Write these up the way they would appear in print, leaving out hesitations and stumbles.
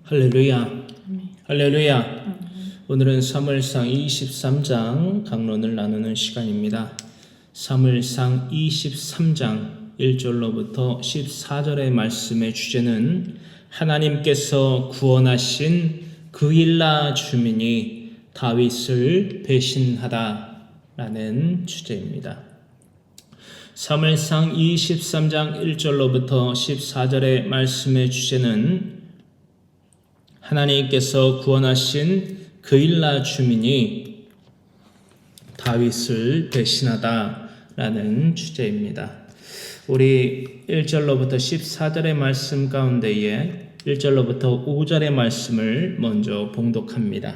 할렐루야. 할렐루야. 오늘은 사무엘상 23장 강론을 나누는 시간입니다. 사무엘상 23장 1절로부터 14절의 말씀의 주제는 하나님께서 구원하신 그일라 주민이 다윗을 배신하다라는 주제입니다. 사무엘상 23장 1절로부터 14절의 말씀의 주제는 하나님께서 구원하신 그일라 주민이 다윗을 배신하다라는 주제입니다. 우리 1절로부터 14절의 말씀 가운데에 1절로부터 5절의 말씀을 먼저 봉독합니다.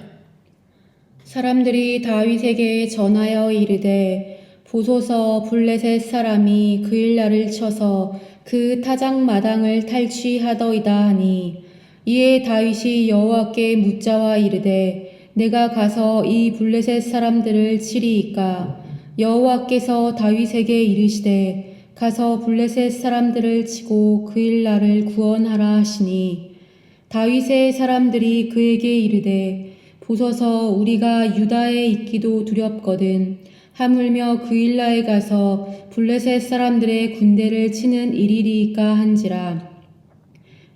사람들이 다윗에게 전하여 이르되 보소서 블레셋 사람이 그일라를 쳐서 그 타작마당을 탈취하더이다 하니 이에 다윗이 여호와께 묻자와 이르되 내가 가서 이 블레셋 사람들을 치리이까 여호와께서 다윗에게 이르시되 가서 블레셋 사람들을 치고 그일라를 구원하라 하시니 다윗의 사람들이 그에게 이르되 보소서 우리가 유다에 있기도 두렵거든 하물며 그일라에 가서 블레셋 사람들의 군대를 치는 일이리이까 한지라.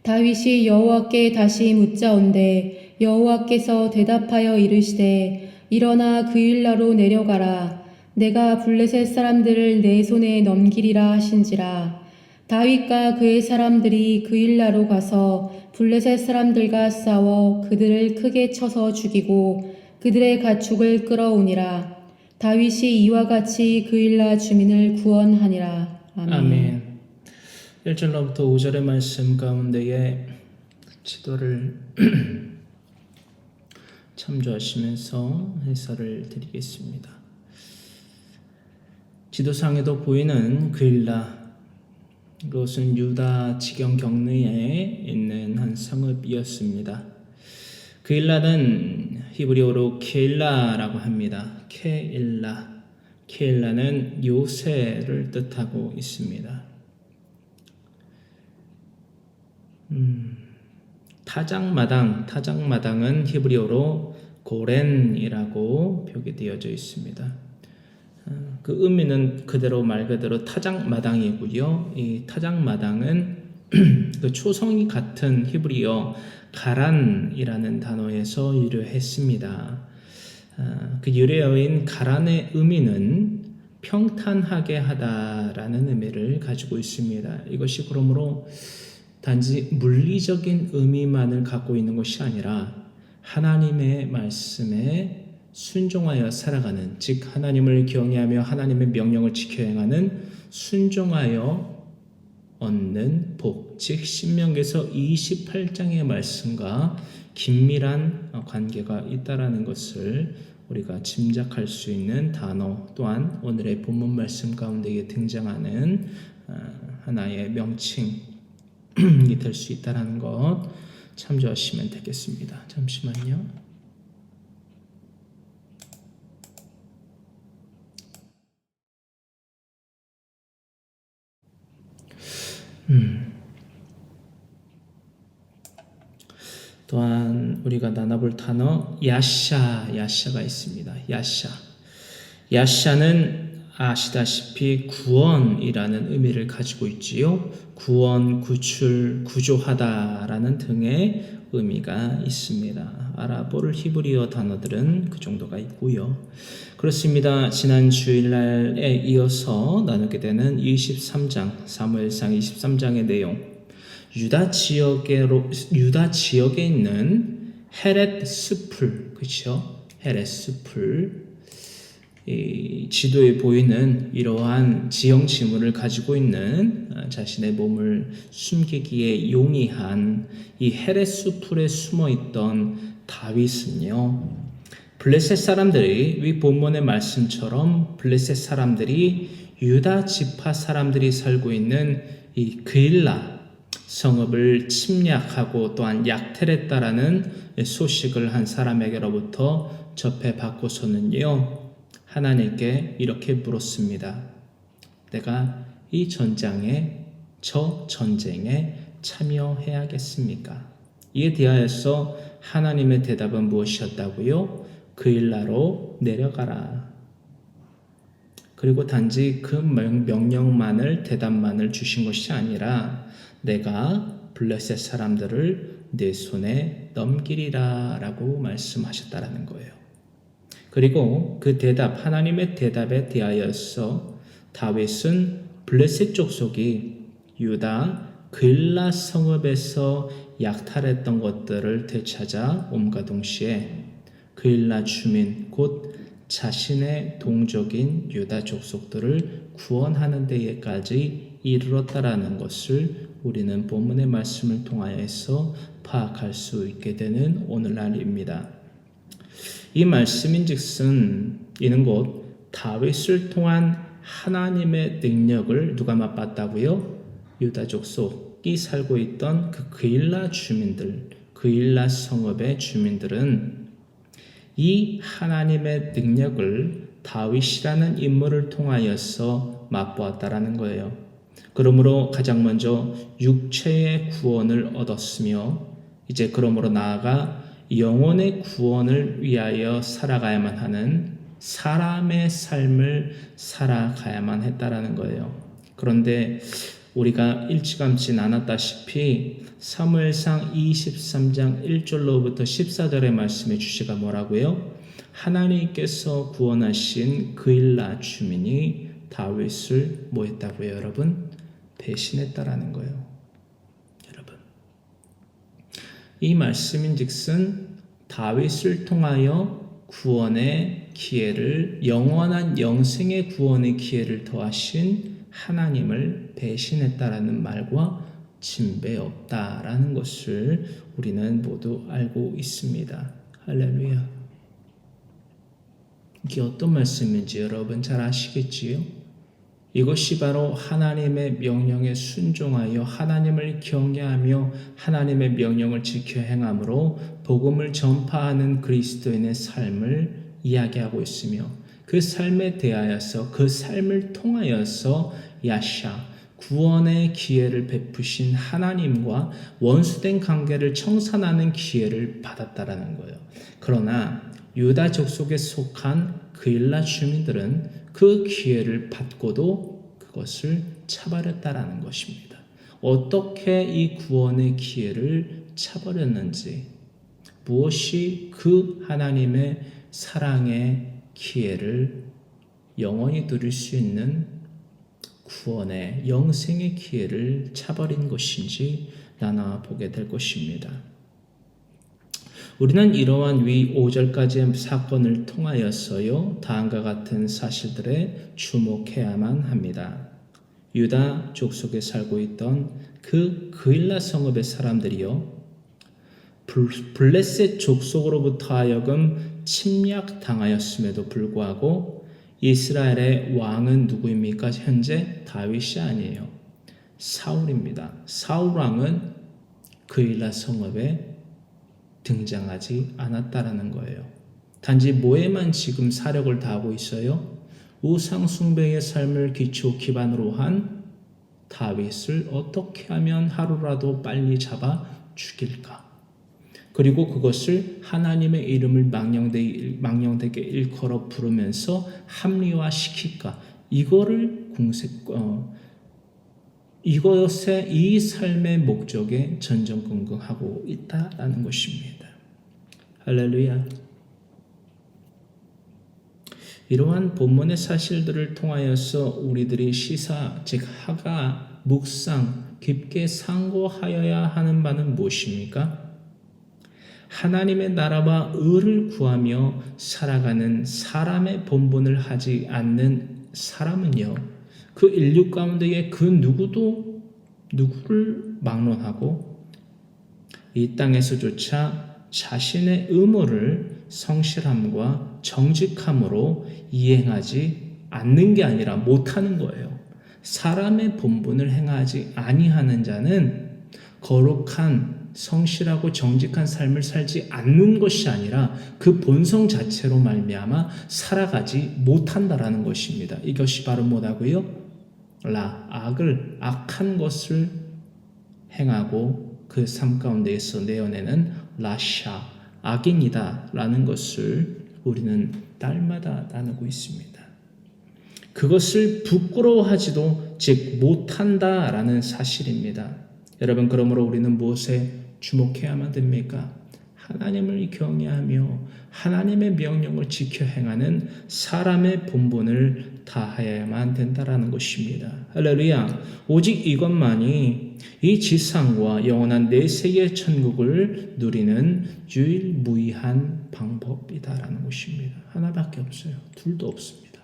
다윗이 여호와께 다시 묻자온데 여호와께서 대답하여 이르시되 일어나 그일라로 내려가라. 내가 블레셋 사람들을 내 손에 넘기리라 하신지라. 다윗과 그의 사람들이 그일라로 가서 블레셋 사람들과 싸워 그들을 크게 쳐서 죽이고 그들의 가축을 끌어오니라. 다윗이 이와 같이 그일라 주민을 구원하니라. 아멘. 1절로부터 5절의 말씀 가운데에 지도를 참조하시면서 해설을 드리겠습니다. 지도상에도 보이는 그일라, 이곳은 유다 지경 경내에 있는 한 성읍이었습니다. 그일라는 히브리어로 케일라라고 합니다. 케일라는 요새를 뜻하고 있습니다. 타작마당은 히브리어로 고렌이라고 표기되어져 있습니다. 그 의미는 그대로 말 그대로 타작마당이고요. 이 타작마당은 그 초성이 같은 히브리어 가란이라는 단어에서 유래했습니다. 그 유래어인 가란의 의미는 평탄하게 하다라는 의미를 가지고 있습니다. 이것이 그러므로 단지 물리적인 의미만을 갖고 있는 것이 아니라 하나님의 말씀에 순종하여 살아가는, 즉 하나님을 경외하며 하나님의 명령을 지켜 행하는 순종하여 얻는 복, 즉 신명기에서 28장의 말씀과 긴밀한 관계가 있다라는 것을 우리가 짐작할 수 있는 단어, 또한 오늘의 본문 말씀 가운데에 등장하는 하나의 명칭 이 될 수 있다는 것 참조하시면 되겠습니다. 잠시만요. 또한 우리가 나눠볼 단어 야샤가 있습니다. 야샤는 아시다시피 구원이라는 의미를 가지고 있지요. 구원, 구출, 구조하다라는 등의 의미가 있습니다. 아랍어, 히브리어 단어들은 그 정도가 있고요. 그렇습니다. 지난 주일날에 이어서 나누게 되는 23장, 사무엘상 23장의 내용, 유다 지역에 있는 헤렛 숲을, 그렇죠? 헤렛 숲을 이 지도에 보이는 이러한 지형 지물을 가지고 있는 자신의 몸을 숨기기에 용이한 이 헤렛 숲풀에 숨어 있던 다윗은요, 블레셋 사람들이 위 본문의 말씀처럼 블레셋 사람들이 유다 지파 사람들이 살고 있는 이 그일라 성읍을 침략하고 또한 약탈했다라는 소식을 한 사람에게로부터 접해받고서는요, 하나님께 이렇게 물었습니다. 내가 저 전쟁에 참여해야겠습니까? 이에 대하여서 하나님의 대답은 무엇이었다고요? 그 일나로 내려가라. 그리고 단지 그 명령만을 대답만을 주신 것이 아니라 내가 블레셋 사람들을 내 손에 넘기리라 라고 말씀하셨다라는 거예요. 그리고 그 대답, 하나님의 대답에 대하여서 다윗은 블레셋 족속이 유다 그일라 성읍에서 약탈했던 것들을 되찾아 옴과 동시에 그일라 주민 곧 자신의 동족인 유다 족속들을 구원하는 데에까지 이르렀다라는 것을 우리는 본문의 말씀을 통하여서 파악할 수 있게 되는 오늘날입니다. 이 말씀인즉슨 이는 곧 다윗을 통한 하나님의 능력을 누가 맛봤다고요? 유다 족속이 살고 있던 그 그일라 주민들, 그일라 성읍의 주민들은 이 하나님의 능력을 다윗이라는 인물을 통하여서 맛보았다라는 거예요. 그러므로 가장 먼저 육체의 구원을 얻었으며 이제 그러므로 나아가 영혼의 구원을 위하여 살아가야만 하는 사람의 삶을 살아가야만 했다라는 거예요. 그런데 우리가 일찌감치 나눴다시피 사무엘상 23장 1절로부터 14절의 말씀의 주제가 뭐라고요? 하나님께서 구원하신 그일라 주민이 다윗을 뭐 했다고요, 여러분? 배신했다라는 거예요. 여러분, 이 말씀인즉슨 다윗을 통하여 구원의 기회를, 영원한 영생의 구원의 기회를 더하신 하나님을 배신했다라는 말과 진배 없다라는 것을 우리는 모두 알고 있습니다. 할렐루야. 이게 어떤 말씀인지 여러분 잘 아시겠지요? 이것이 바로 하나님의 명령에 순종하여 하나님을 경외하며 하나님의 명령을 지켜 행함으로 복음을 전파하는 그리스도인의 삶을 이야기하고 있으며 그 삶에 대하여서 그 삶을 통하여서 야샤 구원의 기회를 베푸신 하나님과 원수된 관계를 청산하는 기회를 받았다라는 거예요. 그러나 유다 족속에 속한 그일라 주민들은 그 기회를 받고도 그것을 차버렸다라는 것입니다. 어떻게 이 구원의 기회를 차버렸는지, 무엇이 그 하나님의 사랑의 기회를 영원히 누릴 수 있는 구원의 영생의 기회를 차버린 것인지 나눠보게 될 것입니다. 우리는 이러한 위 5절까지의 사건을 통하여서요, 다음과 같은 사실들에 주목해야만 합니다. 유다 족속에 살고 있던 그 그일라 성읍의 사람들이요, 블레셋 족속으로부터 하여금 침략당하였음에도 불구하고 이스라엘의 왕은 누구입니까? 현재 다윗이 아니에요. 사울입니다. 사울 왕은 그일라 성읍에 등장하지 않았다라는 거예요. 단지 뭐에만 지금 사력을 다하고 있어요? 우상 숭배의 삶을 기반으로 한 다윗을 어떻게 하면 하루라도 빨리 잡아 죽일까? 그리고 그것을 하나님의 이름을 망령되게 일컬어 부르면서 합리화시킬까? 이것의 이 삶의 목적에 전전긍긍하고 있다라는 것입니다. 할렐루야. 이러한 본문의 사실들을 통하여서 우리들이 시사, 즉 하가, 묵상, 깊게 상고하여야 하는 바는 무엇입니까? 하나님의 나라와 의를 구하며 살아가는 사람의 본분을 하지 않는 사람은요, 그 인류 가운데에 그 누구를 막론하고 이 땅에서조차 자신의 의무를 성실함과 정직함으로 이행하지 않는 게 아니라 못하는 거예요. 사람의 본분을 행하지 아니하는 자는 거룩한 성실하고 정직한 삶을 살지 않는 것이 아니라 그 본성 자체로 말미암아 살아가지 못한다라는 것입니다. 이것이 바로 뭐라고요? 악한 것을 행하고 그 삶 가운데에서 내어내는 라샤, 악인이다 라는 것을 우리는 날마다 나누고 있습니다. 그것을 부끄러워하지도 즉 못한다 라는 사실입니다. 여러분, 그러므로 우리는 무엇에 주목해야만 됩니까? 하나님을 경외하며 하나님의 명령을 지켜 행하는 사람의 본분을 다하여야만 된다라는 것입니다. 할렐루야. 오직 이것만이 이 지상과 영원한 내세의 천국을 누리는 유일무이한 방법이다라는 것입니다. 하나밖에 없어요. 둘도 없습니다.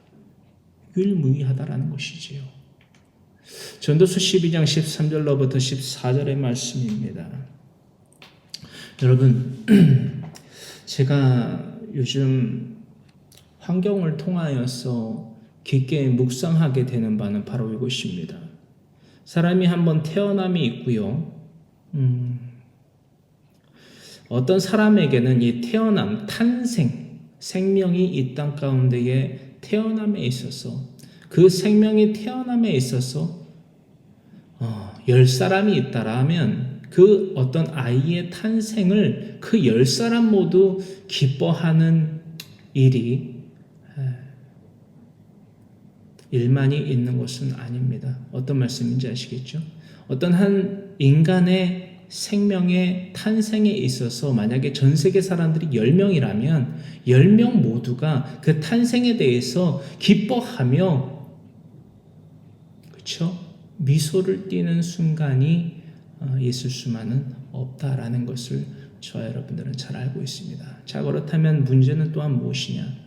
유일무이하다라는 것이지요. 전도서 12장 13절로부터 14절의 말씀입니다. 여러분, 제가 요즘 환경을 통하여서 깊게 묵상하게 되는 바는 바로 이것입니다. 사람이 한번 태어남이 있고요. 어떤 사람에게는 이 태어남, 탄생, 생명이 이 땅 가운데에 태어남에 있어서 그 생명이 태어남에 있어서 10사람이 있다라면 그 어떤 아이의 탄생을 그 10사람 모두 기뻐하는 일만이 있는 것은 아닙니다. 어떤 말씀인지 아시겠죠? 어떤 한 인간의 생명의 탄생에 있어서 만약에 전 세계 사람들이 10명이라면 10명 모두가 그 탄생에 대해서 기뻐하며, 그렇죠? 미소를 띠는 순간이 있을 수만은 없다라는 것을 저와 여러분들은 잘 알고 있습니다. 자, 그렇다면 문제는 또한 무엇이냐?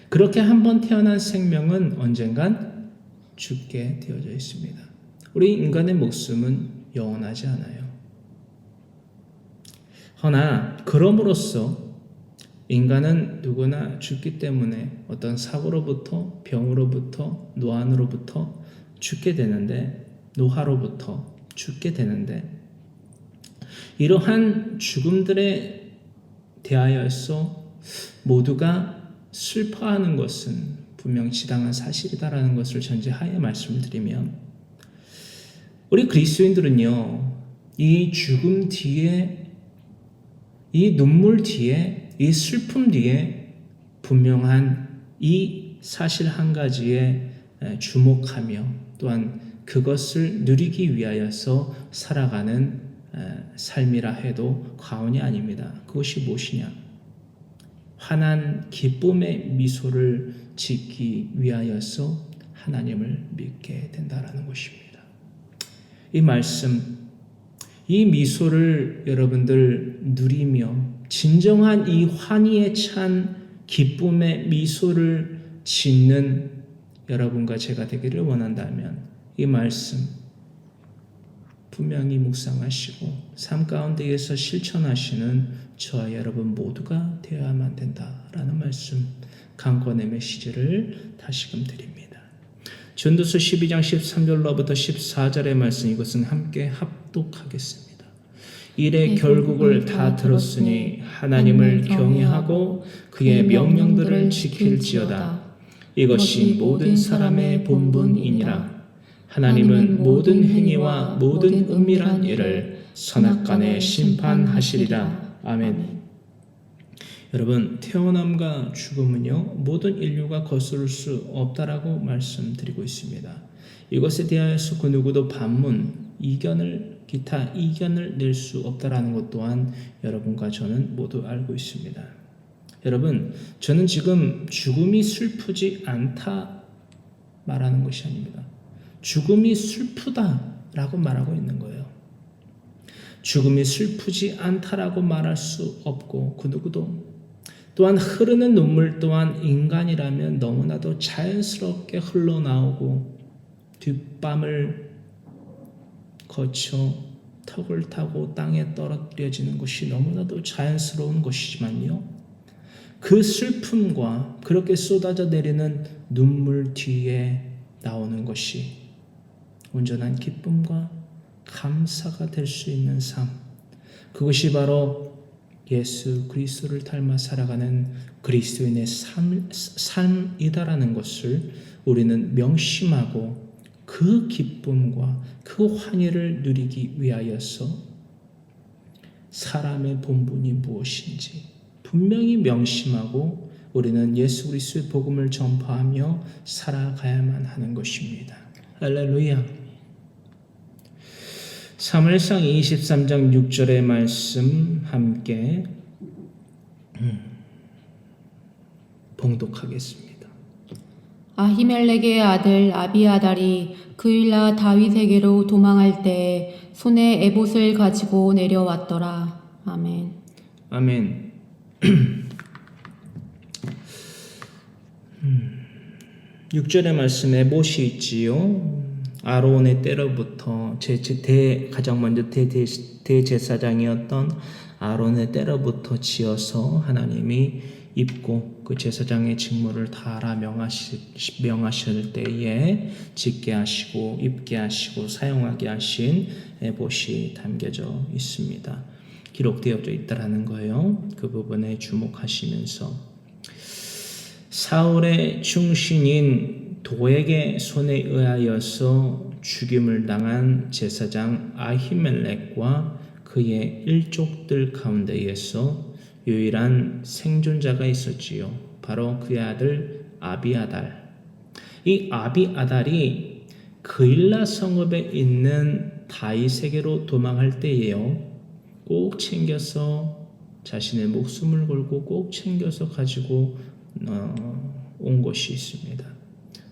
그렇게 한번 태어난 생명은 언젠간 죽게 되어져 있습니다. 우리 인간의 목숨은 영원하지 않아요. 허나 그럼으로써 인간은 누구나 죽기 때문에 어떤 사고로부터, 병으로부터, 노안으로부터 죽게 되는데, 노화로부터 죽게 되는데, 이러한 죽음들에 대하여서 모두가 슬퍼하는 것은 분명 지당한 사실이다라는 것을 전제하에 말씀을 드리면, 우리 그리스도인들은요, 이 죽음 뒤에, 이 눈물 뒤에, 이 슬픔 뒤에 분명한 이 사실 한 가지에 주목하며 또한 그것을 누리기 위하여서 살아가는 삶이라 해도 과언이 아닙니다. 그것이 무엇이냐? 환한 기쁨의 미소를 짓기 위하여서 하나님을 믿게 된다라는 것입니다. 이 말씀, 이 미소를 여러분들 누리며 진정한 이 환희에 찬 기쁨의 미소를 짓는 여러분과 제가 되기를 원한다면 이 말씀 분명히 묵상하시고 삶 가운데에서 실천하시는 저와 여러분 모두가 되어야만 된다라는 말씀, 강권의 메시지를 다시금 드립니다. 전도서 12장 13절로부터 14절의 말씀, 이것은 함께 합독하겠습니다. 일의 결국을 다 들었으니 하나님을 경외하고 그의 명령들을 지킬지어다. 이것이 모든 사람의 본분이니라. 하나님은 모든 행위와 모든 은밀한 일을 선악간에 심판하시리라. 아멘. 여러분, 태어남과 죽음은요, 모든 인류가 거스를 수 없다라고 말씀드리고 있습니다. 이것에 대하여서 그 누구도 반문, 기타 이견을 낼 수 없다라는 것 또한 여러분과 저는 모두 알고 있습니다. 여러분, 저는 지금 죽음이 슬프지 않다 말하는 것이 아닙니다. 죽음이 슬프다라고 말하고 있는 거예요. 죽음이 슬프지 않다라고 말할 수 없고, 그 누구도 또한 흐르는 눈물 또한 인간이라면 너무나도 자연스럽게 흘러나오고 뒷밤을 거쳐 턱을 타고 땅에 떨어뜨려지는 것이 너무나도 자연스러운 것이지만요, 그 슬픔과 그렇게 쏟아져 내리는 눈물 뒤에 나오는 것이 온전한 기쁨과 감사가 될 수 있는 삶, 그것이 바로 예수 그리스도를 닮아 살아가는 그리스도인의 삶이다라는 것을 우리는 명심하고 그 기쁨과 그 환희를 누리기 위하여서 사람의 본분이 무엇인지 분명히 명심하고 우리는 예수 그리스도의 복음을 전파하며 살아가야만 하는 것입니다. 할렐루야. 사무엘상 23장 6절의 말씀 함께 봉독하겠습니다. 아히멜렉의 아들 아비아달이 그일라 다윗에게로 도망할 때 손에 에봇을 가지고 내려왔더라. 아멘. 아멘. 6절의 말씀에 에봇이 있지요. 아론의 때로부터 가장 먼저 대제사장이었던 아론의 때로부터 지어서 하나님이 입고 그 제사장의 직무를 다하라 명하실 때에 짓게 하시고 입게 하시고 사용하게 하신 에봇이 담겨져 있습니다. 기록되어져 있다라는 거예요. 그 부분에 주목하시면서 사울의 충신인 도액의 손에 의하여서 죽임을 당한 제사장 아히멜렉과 그의 일족들 가운데에서 유일한 생존자가 있었지요. 바로 그의 아들 아비아달. 이 아비아달이 그일라 성읍에 있는 다윗에게로 도망할 때에요. 꼭 챙겨서 자신의 목숨을 걸고 꼭 챙겨서 가지고 온 것이 있습니다.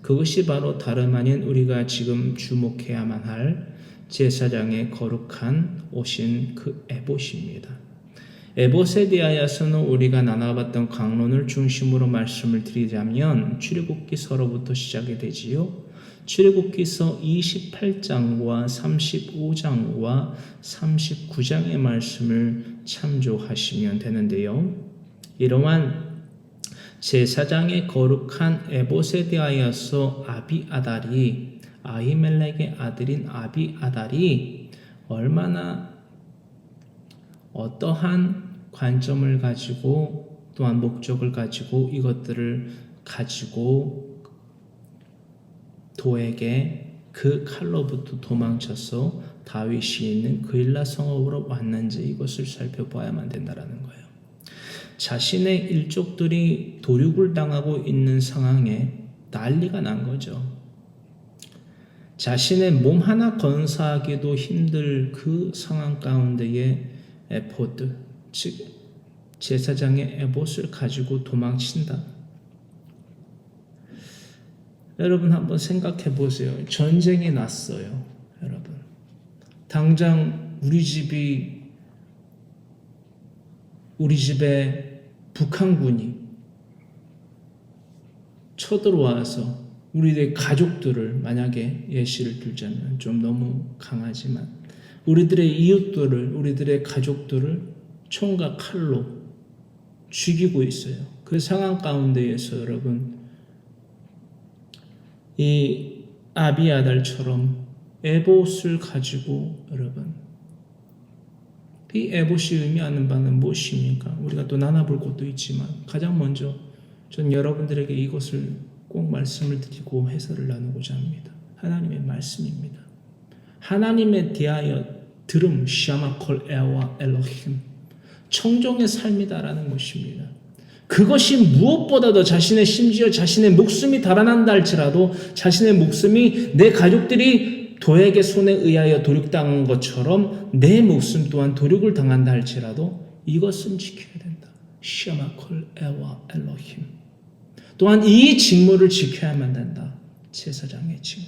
그것이 바로 다름 아닌 우리가 지금 주목해야만 할 제사장의 거룩한 옷인 그 에봇입니다. 에봇에 대하여서는 우리가 나눠봤던 강론을 중심으로 말씀을 드리자면 출애굽기서로부터 시작이 되지요. 출애굽기서 28장과 35장과 39장의 말씀을 참조하시면 되는데요. 이러한 제사장의 거룩한 에봇에 대하여서 아히멜렉의 아들인 아비아달이 얼마나 어떠한 관점을 가지고 또한 목적을 가지고 이것들을 가지고 도에게 그 칼로부터 도망쳐서 다윗이 있는 그일라 성읍으로 왔는지 이것을 살펴봐야만 된다는 거예요. 자신의 일족들이 도륙을 당하고 있는 상황에 난리가 난 거죠. 자신의 몸 하나 건사하기도 힘들 그 상황 가운데에 에포드, 즉 제사장의 에봇을 가지고 도망친다. 여러분 한번 생각해 보세요. 전쟁이 났어요. 여러분 당장 우리 집에 북한군이 쳐들어와서 우리들의 가족들을 만약에 예시를 들자면 좀 너무 강하지만 우리들의 이웃들을 우리들의 가족들을 총과 칼로 죽이고 있어요. 그 상황 가운데에서 여러분 이 아비아달처럼 에봇을 가지고 여러분 이 에봇이 의미하는 바는 무엇입니까? 우리가 또 나눠볼 것도 있지만 가장 먼저 전 여러분들에게 이것을 꼭 말씀을 드리고 해설을 나누고자 합니다. 하나님의 말씀입니다. 하나님에 대하여 들음 샤마콜 에와 엘로힘 청종의 삶이다라는 것입니다. 그것이 무엇보다도 심지어 자신의 목숨이 달아난다 할지라도 자신의 목숨이 내 가족들이 도액의 손에 의하여 도륙당한 것처럼 내 목숨 또한 도륙을 당한다 할지라도 이것은 지켜야 된다. 샤마콜 에와 엘로힘. 또한 이 직무를 지켜야만 된다. 제사장의 직무.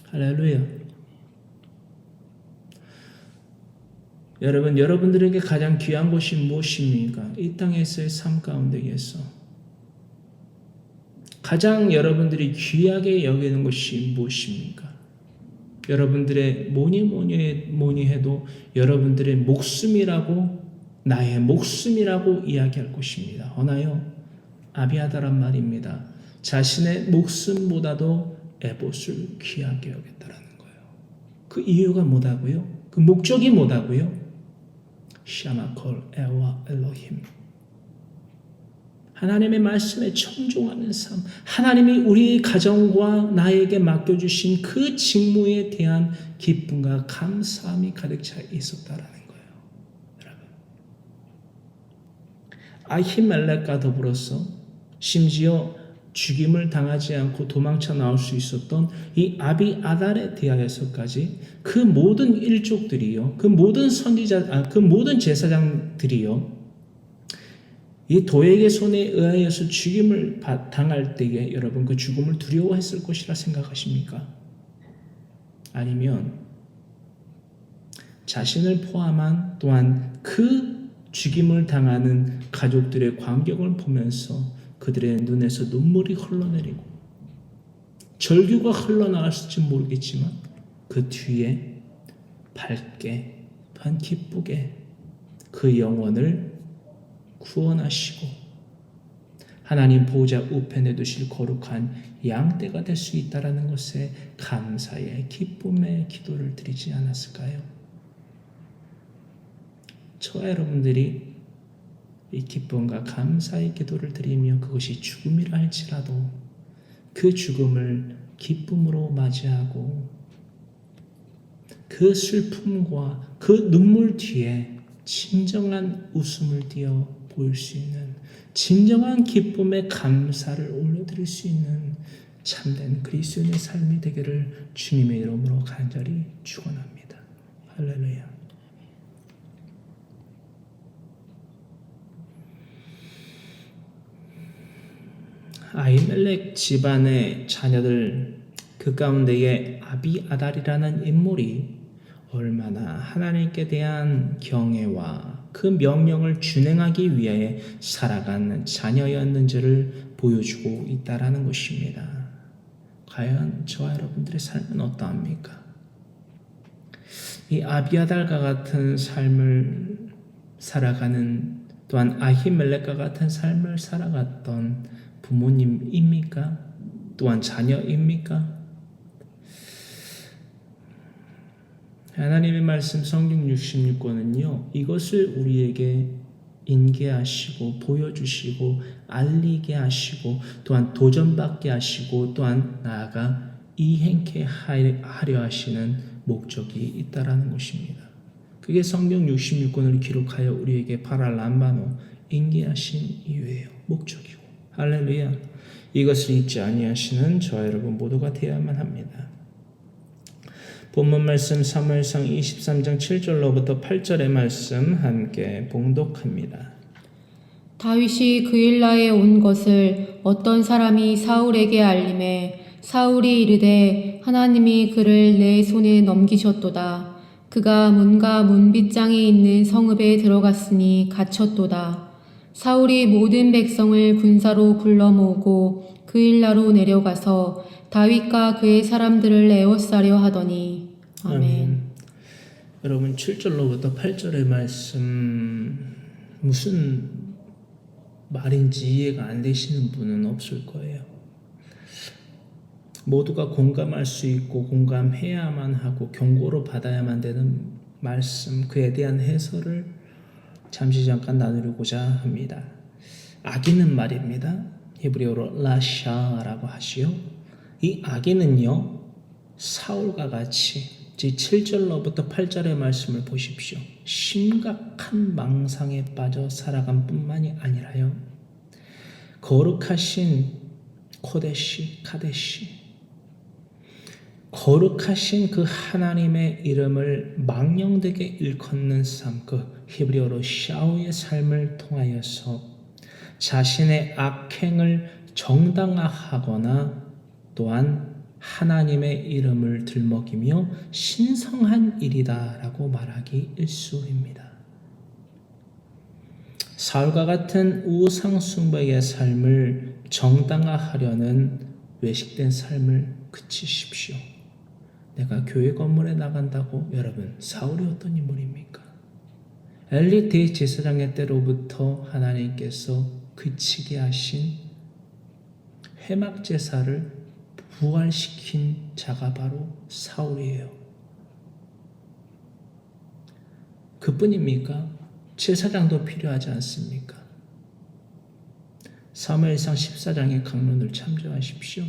할렐루야. 여러분, 여러분들에게 가장 귀한 것이 무엇입니까? 이 땅에서의 삶 가운데에서 가장 여러분들이 귀하게 여기는 것이 무엇입니까? 여러분들의 뭐니 해도 여러분들의 목숨이라고 나의 목숨이라고 이야기할 것입니다. 허나요? 아비아달란 말입니다. 자신의 목숨보다도 에봇을 귀하게 여겼다라는 거예요. 그 이유가 뭐다고요? 그 목적이 뭐다고요? 샤마콜 에와 엘로힘. 하나님의 말씀에 청종하는 삶, 하나님이 우리 가정과 나에게 맡겨주신 그 직무에 대한 기쁨과 감사함이 가득 차 있었다라는 거예요. 여러분, 아히멜렉과 더불어서 심지어 죽임을 당하지 않고 도망쳐 나올 수 있었던 이 아비아달에 대하여서까지 그 모든 일족들이요, 그 모든 그 모든 제사장들이요, 이 도액의 손에 의하여서 죽임을 당할 때에 여러분 그 죽음을 두려워했을 것이라 생각하십니까? 아니면 자신을 포함한 또한 그 죽임을 당하는 가족들의 광경을 보면서 그들의 눈에서 눈물이 흘러내리고 절규가 흘러나갔을지 모르겠지만 그 뒤에 밝게 또한 기쁘게 그 영혼을 구원하시고 하나님 보호자 우편에 두실 거룩한 양떼가 될 수 있다는 것에 감사의 기쁨의 기도를 드리지 않았을까요? 저와 여러분들이 이 기쁨과 감사의 기도를 드리며 그것이 죽음이라 할지라도 그 죽음을 기쁨으로 맞이하고 그 슬픔과 그 눈물 뒤에 진정한 웃음을 띄어 보일 수 있는 진정한 기쁨의 감사를 올려드릴 수 있는 참된 그리스도인의 삶이 되기를 주님의 이름으로 간절히 축원합니다. 할렐루야. 아히멜렉 집안의 자녀들 그 가운데에 아비아달이라는 인물이 얼마나 하나님께 대한 경외와 그 명령을 준행하기 위해 살아가는 자녀였는지를 보여주고 있다라는 것입니다. 과연 저와 여러분들의 삶은 어떠합니까? 이 아비아달과 같은 삶을 살아가는 또한 아히멜렉과 같은 삶을 살아갔던 부모님입니까? 또한 자녀입니까? 하나님의 말씀 성경 66권은요. 이것을 우리에게 인계하시고 보여주시고 알리게 하시고 또한 도전받게 하시고 또한 나아가 이행케 하려 하시는 목적이 있다라는 것입니다. 그게 성경 66권을 기록하여 우리에게 파랄람바노 인계하신 이유예요. 목적이고. 할렐루야. 이것을 잊지 아니하시는 저와 여러분 모두가 되어야만 합니다. 본문 말씀 사무엘상 23장 7절로부터 8절의 말씀 함께 봉독합니다. 다윗이 그일라에 온 것을 어떤 사람이 사울에게 알림해 사울이 이르되 하나님이 그를 내 손에 넘기셨도다. 그가 문과 문빗장이 있는 성읍에 들어갔으니 갇혔도다. 사울이 모든 백성을 군사로 불러 모으고 그일라로 내려가서 다윗과 그의 사람들을 에워싸려 하더니 아멘. 여러분 7절로부터 8절의 말씀 무슨 말인지 이해가 안 되시는 분은 없을 거예요. 모두가 공감할 수 있고 공감해야만 하고 경고로 받아야만 되는 말씀, 그에 대한 해설을 잠시 잠깐 나누고자 합니다. 아기는 말입니다. 히브리어로 라샤라고 하시요. 이 아기는요, 사울과 같이 7절로부터 8절의 말씀을 보십시오. 심각한 망상에 빠져 살아간 뿐만이 아니라요, 거룩하신 코데시, 카데시, 거룩하신 그 하나님의 이름을 망령되게 일컫는 삶, 그 히브리어로 샤우의 삶을 통하여서 자신의 악행을 정당화하거나 또한 하나님의 이름을 들먹이며 신성한 일이다라고 말하기 일쑤입니다. 사울과 같은 우상 숭배의 삶을 정당화하려는 외식된 삶을 그치십시오. 내가 교회 건물에 나간다고 여러분, 사울이 어떤 인물입니까? 엘리 대제사장의 때로부터 하나님께서 그치게 하신 회막 제사를 부활시킨 자가 바로 사울이에요. 그뿐입니까? 제사장도 필요하지 않습니까? 사무엘상 14장의 강론을 참조하십시오.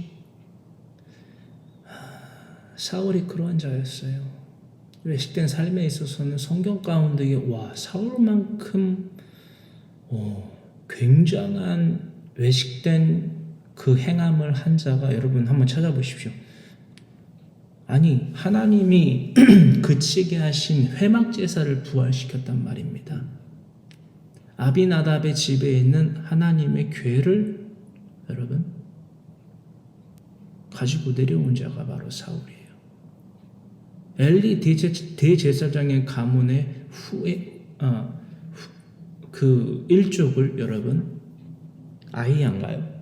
사울이 그러한 자였어요. 외식된 삶에 있어서는 성경 가운데 사울만큼 굉장한 외식된 그 행함을 한 자가 여러분 한번 찾아보십시오. 아니 하나님이 그치게 하신 회막 제사를 부활시켰단 말입니다. 아비나답의 집에 있는 하나님의 궤를 여러분 가지고 내려온 자가 바로 사울이에요. 엘리 대제사장의 가문의 그 일족을 여러분 아히야인가요?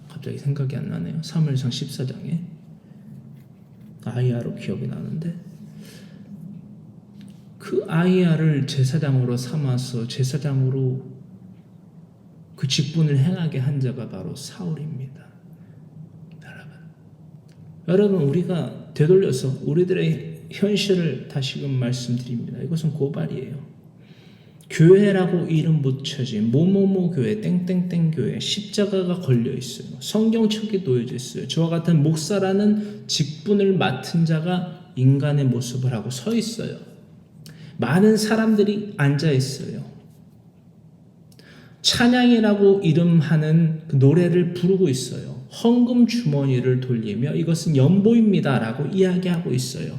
갑자기 생각이 안 나네요. 사무엘상 14장에 아히야로 기억이 나는데 그 아히야를 제사장으로 삼아서 제사장으로 그 직분을 행하게 한 자가 바로 사울입니다. 여러분 우리가 되돌려서 우리들의 현실을 다시금 말씀드립니다. 이것은 고발이에요. 교회라고 이름 붙여진 뭐뭐뭐 교회, 땡땡땡 교회, 십자가가 걸려 있어요. 성경책이 놓여져 있어요. 저와 같은 목사라는 직분을 맡은 자가 인간의 모습을 하고 서 있어요. 많은 사람들이 앉아 있어요. 찬양이라고 이름하는 그 노래를 부르고 있어요. 헌금 주머니를 돌리며 이것은 연보입니다 라고 이야기하고 있어요.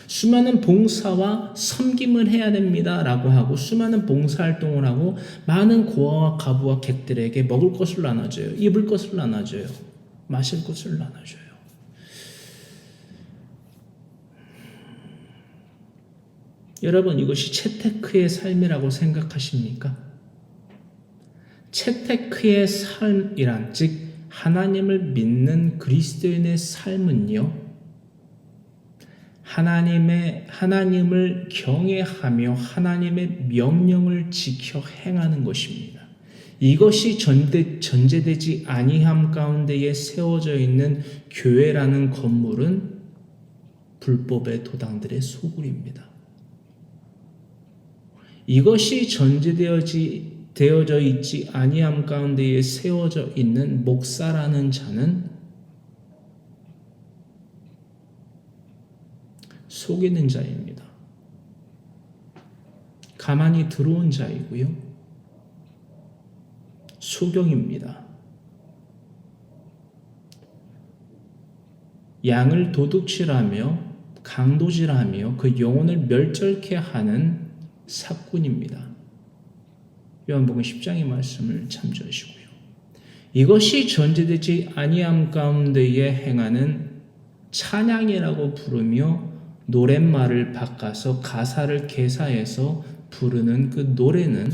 수많은 봉사와 섬김을 해야 됩니다 라고 하고 수많은 봉사활동을 하고 많은 고아와 가부와 객들에게 먹을 것을 나눠줘요. 입을 것을 나눠줘요. 마실 것을 나눠줘요. 여러분 이것이 채테크의 삶이라고 생각하십니까? 채테크의 삶이란 즉 하나님을 믿는 그리스도인의 삶은요, 하나님을 경외하며 하나님의 명령을 지켜 행하는 것입니다. 이것이 전제되지 아니함 가운데에 세워져 있는 교회라는 건물은 불법의 도당들의 소굴입니다. 이것이 되어져 있지 아니함 가운데에 세워져 있는 목사라는 자는 속이는 자입니다. 가만히 들어온 자이고요. 소경입니다. 양을 도둑질하며 강도질하며 그 영혼을 멸절케 하는 사꾼입니다. 요한복음 10장의 말씀을 참조하시고요. 이것이 전제되지 아니함 가운데에 행하는 찬양이라고 부르며 노랫말을 바꿔서 가사를 개사해서 부르는 그 노래는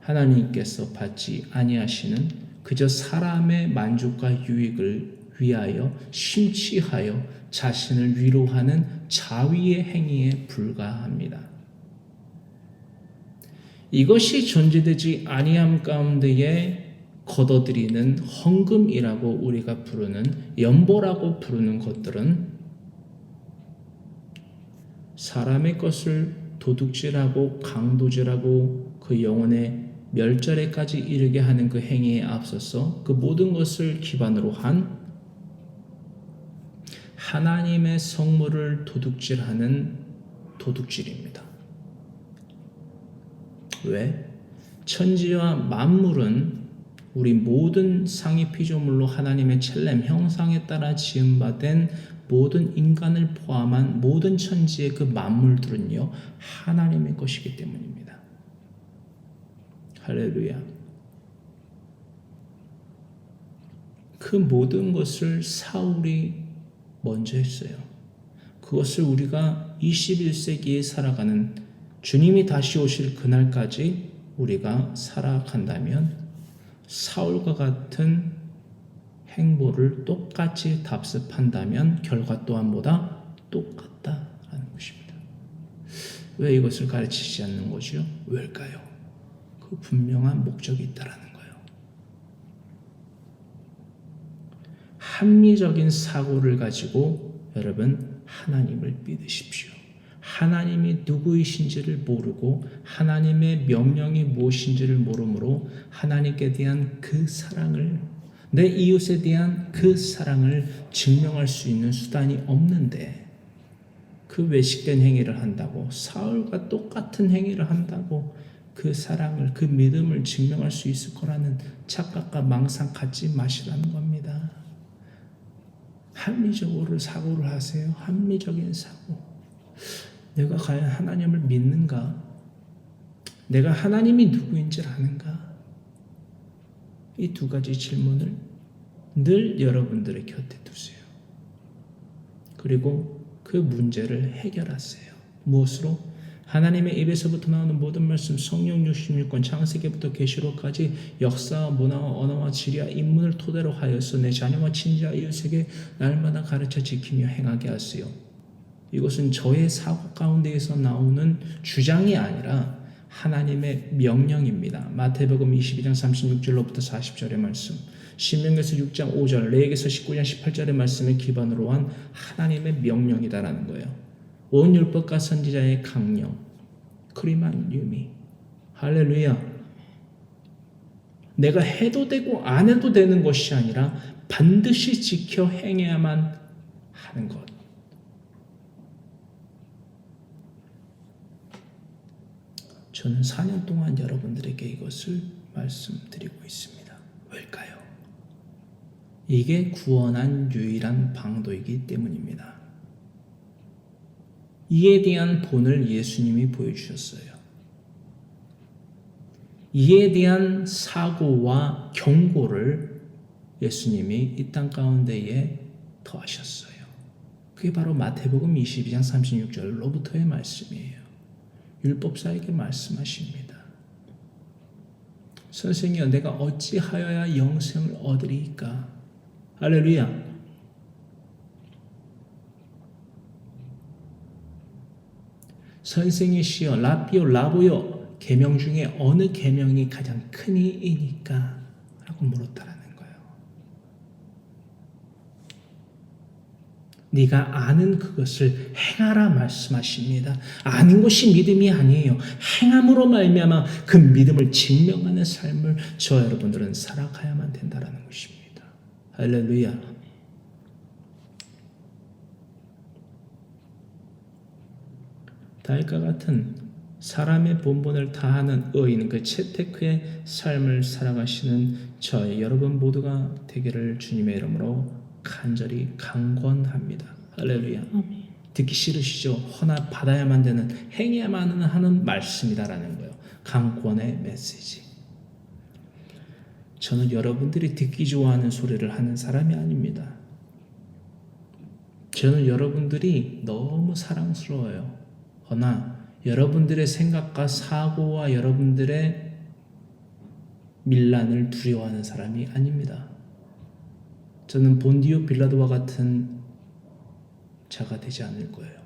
하나님께서 받지 아니하시는 그저 사람의 만족과 유익을 위하여 심취하여 자신을 위로하는 자위의 행위에 불과합니다. 이것이 전제되지 아니함 가운데에 걷어들이는 헌금이라고 우리가 부르는 연보라고 부르는 것들은 사람의 것을 도둑질하고 강도질하고 그 영혼의 멸절에까지 이르게 하는 그 행위에 앞서서 그 모든 것을 기반으로 한 하나님의 성물을 도둑질하는 도둑질입니다. 왜? 천지와 만물은 우리 모든 상위 피조물로 하나님의 첼렘 형상에 따라 지음받은 모든 인간을 포함한 모든 천지의 그 만물들은요 하나님의 것이기 때문입니다. 할렐루야. 그 모든 것을 사울이 먼저 했어요. 그것을 우리가 21세기에 살아가는 주님이 다시 오실 그날까지 우리가 살아간다면 사울과 같은 행보를 똑같이 답습한다면 결과 또한 보다 똑같다라는 것입니다. 왜 이것을 가르치지 않는 거죠? 왜일까요? 그 분명한 목적이 있다라는 거예요. 합리적인 사고를 가지고 여러분 하나님을 믿으십시오. 하나님이 누구이신지를 모르고 하나님의 명령이 무엇인지를 모르므로 하나님께 대한 그 사랑을, 내 이웃에 대한 그 사랑을 증명할 수 있는 수단이 없는데 그 외식된 행위를 한다고, 사울과 똑같은 행위를 한다고 그 사랑을, 그 믿음을 증명할 수 있을 거라는 착각과 망상 갖지 마시라는 겁니다. 합리적으로 사고를 하세요. 합리적인 사고. 내가 과연 하나님을 믿는가? 내가 하나님이 누구인지 아는가? 이 두 가지 질문을 늘 여러분들의 곁에 두세요. 그리고 그 문제를 해결하세요. 무엇으로? 하나님의 입에서부터 나오는 모든 말씀, 성경 66권, 창세기부터 계시록까지 역사와 문화와 언어와 지리와 인문을 토대로 하여서 내 자녀와 친자 이웃에게 날마다 가르쳐 지키며 행하게 하세요. 이것은 저의 사고 가운데에서 나오는 주장이 아니라 하나님의 명령입니다. 마태복음 22장 36절로부터 40절의 말씀, 신명기서 6장 5절, 레위기서 19장 18절의 말씀을 기반으로 한 하나님의 명령이다라는 거예요. 온 율법과 선지자의 강령, 크리만 유미, 할렐루야. 내가 해도 되고 안 해도 되는 것이 아니라 반드시 지켜 행해야만 하는 것. 저는 4년 동안 여러분들에게 이것을 말씀드리고 있습니다. 왜일까요? 이게 구원한 유일한 방도이기 때문입니다. 이에 대한 본을 예수님이 보여주셨어요. 이에 대한 사고와 경고를 예수님이 이 땅 가운데에 더하셨어요. 그게 바로 마태복음 22장 36절로부터의 말씀이에요. 율법사에게 말씀하십니다. 선생이여, 내가 어찌하여야 영생을 얻으리이까? 할렐루야. 선생이시여, 라비오, 라보요, 계명 중에 어느 계명이 가장 크니이니까? 라고 물었다라는 거예요. 네가 아는 그것을 행하라 말씀하십니다. 아는 것이 믿음이 아니에요. 행함으로 말미암아 그 믿음을 증명하는 삶을 저 여러분들은 살아가야만 된다라는 것입니다. 할렐루야. 다윗과 같은 사람의 본분을 다하는 의인, 그 채테크의 삶을 살아가시는 저희 여러분 모두가 되기를 주님의 이름으로 간절히 강권합니다. 할렐루야. 아멘. 듣기 싫으시죠? 허나 받아야만 되는, 행해야만 하는 말씀이다라는 거예요. 강권의 메시지. 저는 여러분들이 듣기 좋아하는 소리를 하는 사람이 아닙니다. 저는 여러분들이 너무 사랑스러워요. 허나 여러분들의 생각과 사고와 여러분들의 밀란을 두려워하는 사람이 아닙니다. 저는 본디오 빌라도와 같은 자가 되지 않을 거예요.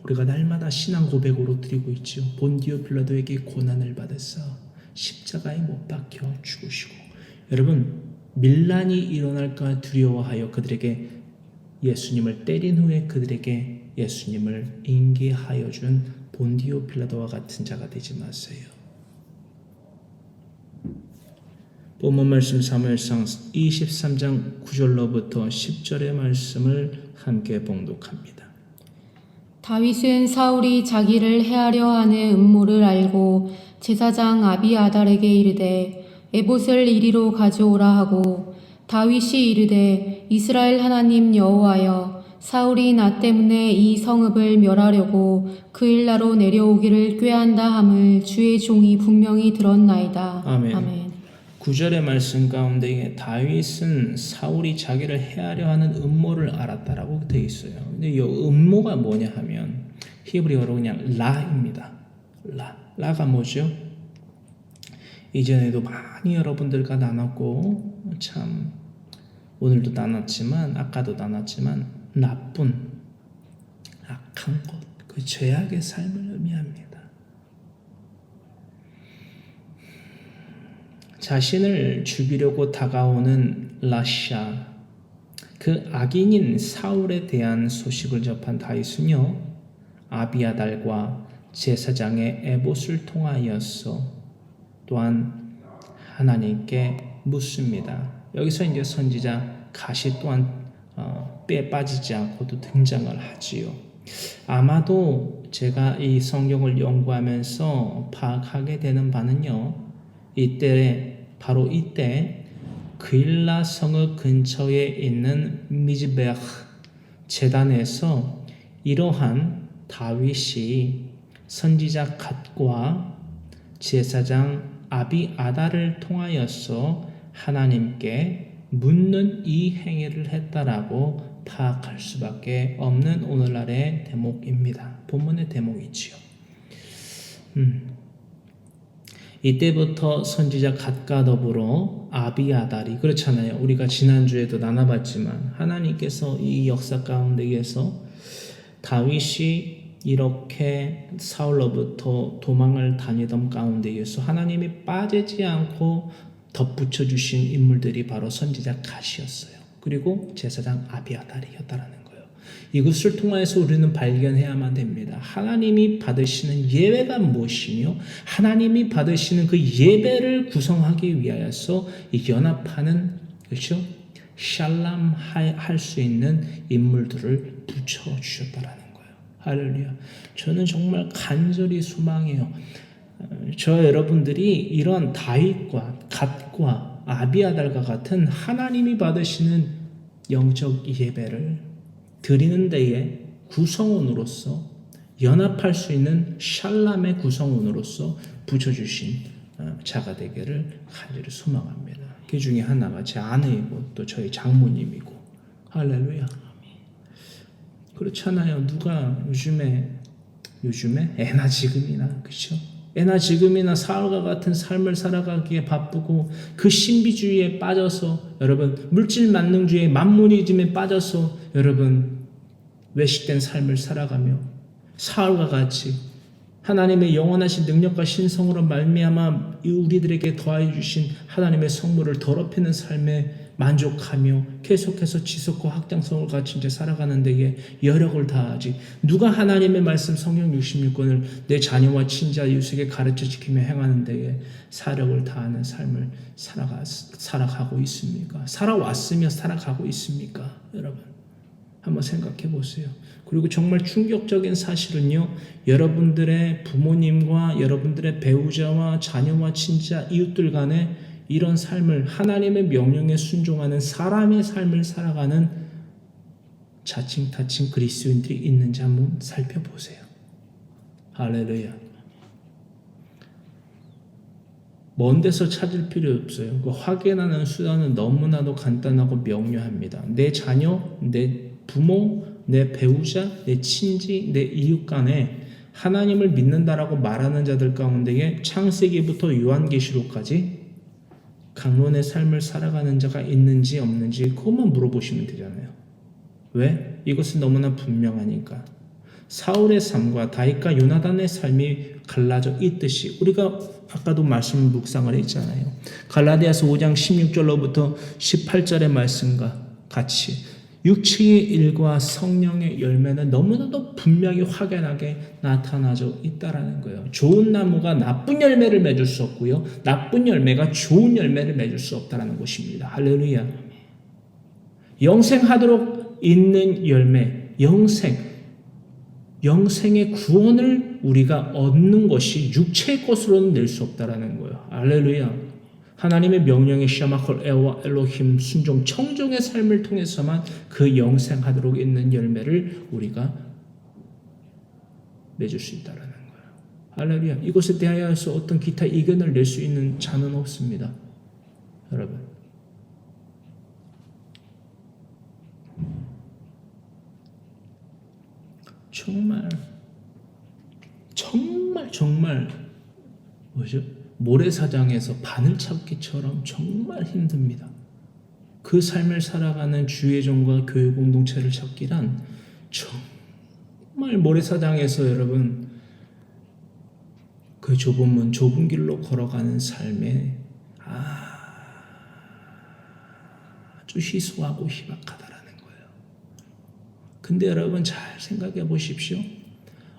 우리가 날마다 신앙 고백으로 드리고 있죠. 본디오 빌라도에게 고난을 받았어 십자가에 못 박혀 죽으시고. 여러분, 밀란이 일어날까 두려워하여 그들에게 예수님을 때린 후에 그들에게 예수님을 인계하여 준 본디오 빌라도와 같은 자가 되지 마세요. 본문 말씀 사무엘상 23장 9절로부터 10절의 말씀을 함께 봉독합니다. 다윗은 사울이 자기를 해하려 하는 음모를 알고 제사장 아비아달에게 이르되 에봇을 이리로 가져오라 하고, 다윗이 이르되 이스라엘 하나님 여호와여, 사울이 나 때문에 이 성읍을 멸하려고 그 일나로 내려오기를 꾀한다 함을 주의 종이 분명히 들었나이다. 아멘. 9절의 말씀 가운데 다윗은 사울이 자기를 해하려 하는 음모를 알았다라고 되어 있어요. 근데 이 음모가 뭐냐 하면 히브리어로 그냥 라입니다. 라가 뭐죠? 이전에도 많이 여러분들과 나눴고, 참 오늘도 나눴지만 아까도 나눴지만 나쁜, 악한 것, 그 죄악의 삶을 의미합니다. 자신을 죽이려고 다가오는 라샤, 그 악인인 사울에 대한 소식을 접한 다윗은요, 아비아달과 제사장의 에봇을 통하여서 또한 하나님께 묻습니다. 여기서 이제 선지자 갓이 또한 빼 빠지지 않고도 등장을 하지요. 아마도 제가 이 성경을 연구하면서 파악하게 되는 바는요, 바로 이때 그일라 성읍 근처에 있는 미즈베흐 제단에서 이러한 다윗이 선지자 갓과 제사장 아비아달을 통하여서 하나님께 묻는 이 행위를 했다라고 파악할 수밖에 없는 오늘날의 대목입니다. 본문의 대목이지요. 이때부터 선지자 갓과 더불어 아비아달이, 그렇잖아요. 우리가 지난주에도 나눠봤지만 하나님께서 이 역사 가운데에서 다윗이 이렇게 사울로부터 도망을 다니던 가운데에서 하나님이 빠지지 않고 덧붙여 주신 인물들이 바로 선지자 갓이었어요. 그리고 제사장 아비아달이었다라는 거예요. 이것을 통해서 우리는 발견해야만 됩니다. 하나님이 받으시는 예배가 무엇이며 하나님이 받으시는 그 예배를 구성하기 위하여서 연합하는, 그렇죠? 샬람 할 수 있는 인물들을 붙여주셨다라는 거예요. 할렐루야. 저는 정말 간절히 소망해요. 저 여러분들이 이런 다윗과 갓과 아비아달과 같은 하나님이 받으시는 영적 예배를 드리는 데에 구성원으로서, 연합할 수 있는 샬람의 구성원으로서 붙여주신 자가 되기를 간절히 소망합니다. 그 중에 하나가 제 아내이고 또 저희 장모님이고. 할렐루야. 그렇잖아요. 누가 요즘에 애나 지금이나, 그렇죠? 애나 지금이나 사울과 같은 삶을 살아가기에 바쁘고 그 신비주의에 빠져서, 여러분 물질 만능주의 만무니즘에 빠져서 여러분 외식된 삶을 살아가며 사울과 같이 하나님의 영원하신 능력과 신성으로 말미암아 우리들에게 더하여 주신 하나님의 성물을 더럽히는 삶에 만족하며 계속해서 지속과 확장성을 갖춘 채 살아가는 데에 여력을 다하지, 누가 하나님의 말씀 성경 66권을 내 자녀와 친자 이웃에게 가르쳐 지키며 행하는 데에 사력을 다하는 삶을 살아가고 있습니까? 살아왔으며 살아가고 있습니까? 여러분 한번 생각해 보세요. 그리고 정말 충격적인 사실은요, 여러분들의 부모님과 여러분들의 배우자와 자녀와 친자 이웃들 간에 이런 삶을, 하나님의 명령에 순종하는 사람의 삶을 살아가는 자칭 타칭 그리스도인들이 있는지 한번 살펴보세요. 할렐루야. 먼 데서 찾을 필요 없어요. 그 확인하는 수단은 너무나도 간단하고 명료합니다. 내 자녀, 내 부모, 내 배우자, 내 친지, 내 이웃 간에 하나님을 믿는다라고 말하는 자들 가운데에 창세기부터 요한계시록까지 강론의 삶을 살아가는 자가 있는지 없는지 그것만 물어보시면 되잖아요. 왜? 이것은 너무나 분명하니까. 사울의 삶과 다윗과 요나단의 삶이 갈라져 있듯이 우리가 아까도 말씀 묵상을 했잖아요. 갈라디아서 5장 16절로부터 18절의 말씀과 같이 육체의 일과 성령의 열매는 너무나도 분명히 확연하게 나타나져 있다라는 거예요. 좋은 나무가 나쁜 열매를 맺을 수 없고요, 나쁜 열매가 좋은 열매를 맺을 수 없다라는 것입니다. 할렐루야. 영생하도록 있는 열매, 영생의 구원을 우리가 얻는 것이 육체의 것으로는 낼 수 없다라는 거예요. 할렐루야. 하나님의 명령에 샤마콜 에와 엘로힘 순종 청종의 삶을 통해서만 그 영생하도록 있는 열매를 우리가 맺을 수 있다라는 거예요. 할렐루야. 이것에 대하여서 어떤 기타 이견을 낼 수 있는 자는 없습니다. 여러분. 정말 뭐죠? 모래사장에서 바늘 찾기처럼 정말 힘듭니다. 그 삶을 살아가는 주의 종과 교회 공동체를 찾기란 정말 모래사장에서 여러분 그 좁은 문, 좁은 길로 걸어가는 삶에 아주 희소하고 희박하다라는 근데 여러분 잘 생각해 보십시오.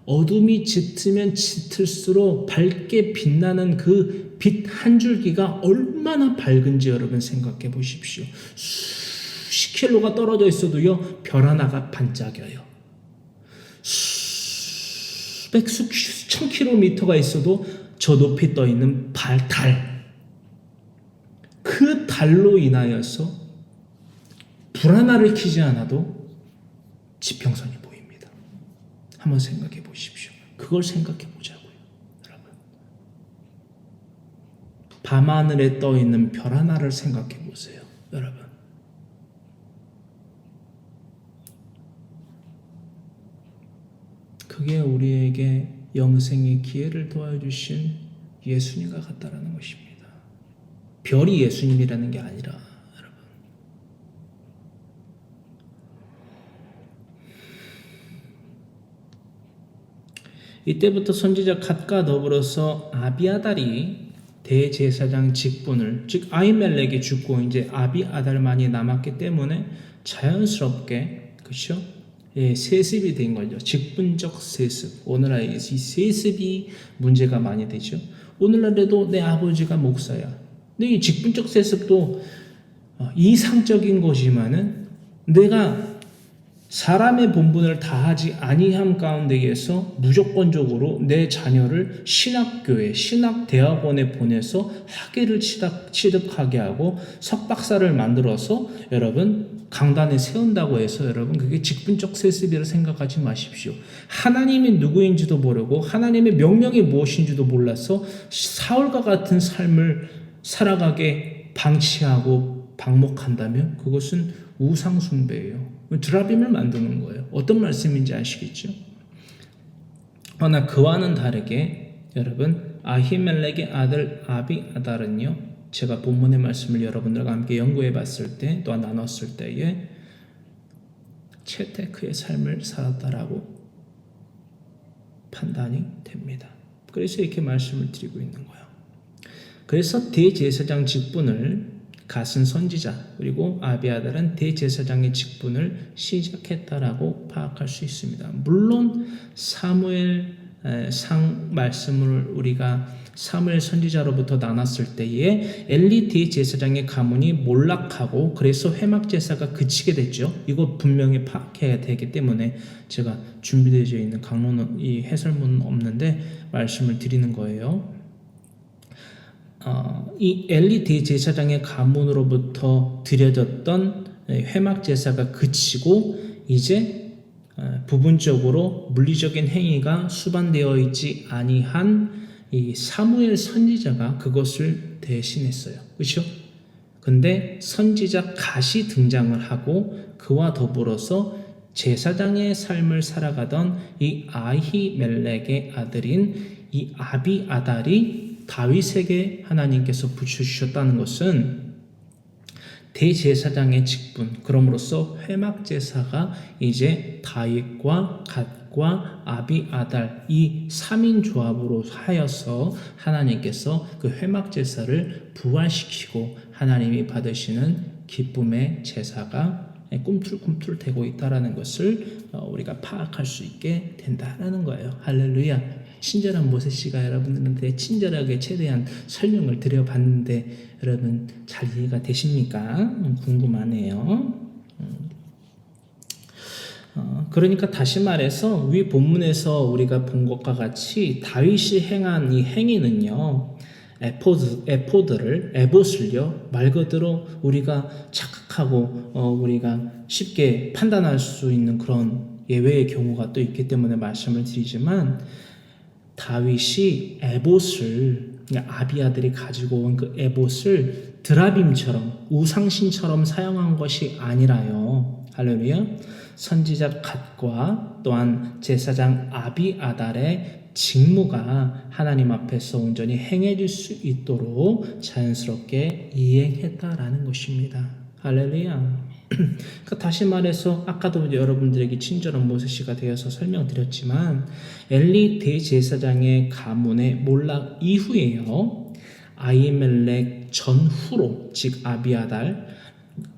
어둠이 짙으면 짙을수록 밝게 빛나는 그 빛 한 줄기가 얼마나 밝은지 여러분 생각해 보십시오. 수십 킬로가 떨어져 있어도요, 별 하나가 반짝여요. 수천 킬로미터가 있어도 저 높이 떠 있는 달. 그 달로 인하여서 불 하나를 켜지 않아도 지평선이 보입니다. 한번 생각해 보십시오. 그걸 생각해 보자고요, 여러분. 밤하늘에 떠 있는 별 하나를 생각해 보세요, 여러분. 그게 우리에게 영생의 기회를 도와주신 예수님과 같다라는 것입니다. 별이 예수님이라는 게 아니라 여러분. 이때부터 선지자 갓과 더불어서 아비아달이 대제사장 직분을, 즉 아히멜렉이 죽고 이제 아비아달만이 남았기 때문에 자연스럽게, 그렇죠? 예, 세습이 된 거죠. 직분적 세습. 오늘날에 이 세습이 문제가 많이 되죠. 오늘날에도 내 아버지가 목사야. 근데 이 직분적 세습도 이상적인 것이지만은 내가 사람의 본분을 다하지 아니함 가운데에서 무조건적으로 내 자녀를 신학교에, 신학대학원에 보내서 학위를 취득하게 하고 석박사를 만들어서 여러분 강단에 세운다고 해서 여러분 그게 직분적 세습이라 생각하지 마십시오. 하나님이 누구인지도 모르고 하나님의 명령이 무엇인지도 몰라서 사울과 같은 삶을 살아가게 방치하고 방목한다면 그것은 우상숭배예요. 드라빔을 만드는 거예요. 어떤 말씀인지 아시겠죠? 그러나 그와는 다르게 여러분 아히멜렉의 아들 아비아달은요, 제가 본문의 말씀을 여러분들과 함께 연구해 봤을 때 또한 나눴을 때에 채테크의 삶을 살았다라고 판단이 됩니다. 그래서 이렇게 말씀을 드리고 있는 거예요. 그래서 대제사장 직분을 갓은 선지자 그리고 아비아달은 대제사장의 직분을 시작했다라고 파악할 수 있습니다. 물론 사무엘 상 말씀을 우리가 사무엘 선지자로부터 나눴을 때에 엘리 대제사장의 가문이 몰락하고 그래서 회막 제사가 그치게 됐죠. 이거 분명히 파악해야 되기 때문에 제가 준비되어 있는 강론은 이 해설문은 없는데 말씀을 드리는 거예요. 이 엘리 대제사장의 가문으로부터 드려졌던 회막 제사가 그치고 이제 부분적으로 물리적인 행위가 수반되어 있지 아니한 이 사무엘 선지자가 그것을 대신했어요. 그렇죠? 근데 선지자 갓이 등장을 하고 그와 더불어서 제사장의 삶을 살아가던 이 아히멜렉의 아들인 이 아비아달이 다윗에게 하나님께서 붙여주셨다는 것은 대제사장의 직분, 그럼으로써 회막제사가 이제 다윗과 갓과 아비아달 이 3인 조합으로 하여서 하나님께서 그 회막제사를 부활시키고 하나님이 받으시는 기쁨의 제사가 꿈틀꿈틀 되고 있다는 것을 우리가 파악할 수 있게 된다는 거예요. 할렐루야. 친절한 모세씨가 여러분들한테 친절하게 최대한 설명을 드려봤는데 여러분 잘 이해가 되십니까? 궁금하네요. 그러니까 다시 말해서 위 본문에서 우리가 본 것과 같이 다윗이 행한 이 행위는요, 에봇을요 말 그대로 우리가 착각하고 우리가 쉽게 판단할 수 있는 그런 예외의 경우가 또 있기 때문에 말씀을 드리지만 다윗이 에봇을 아비아들이 가지고 온 그 에봇을 드라빔처럼 우상신처럼 사용한 것이 아니라요. 할렐루야. 선지자 갓과 또한 제사장 아비아달의 직무가 하나님 앞에서 온전히 행해질 수 있도록 자연스럽게 이행했다라는 것입니다. 할렐루야. 그러니까 다시 말해서 아까도 여러분들에게 친절한 모세씨가 되어서 설명드렸지만 엘리 대제사장의 가문의 몰락 이후에요, 아히멜렉 전후로 즉 아비아달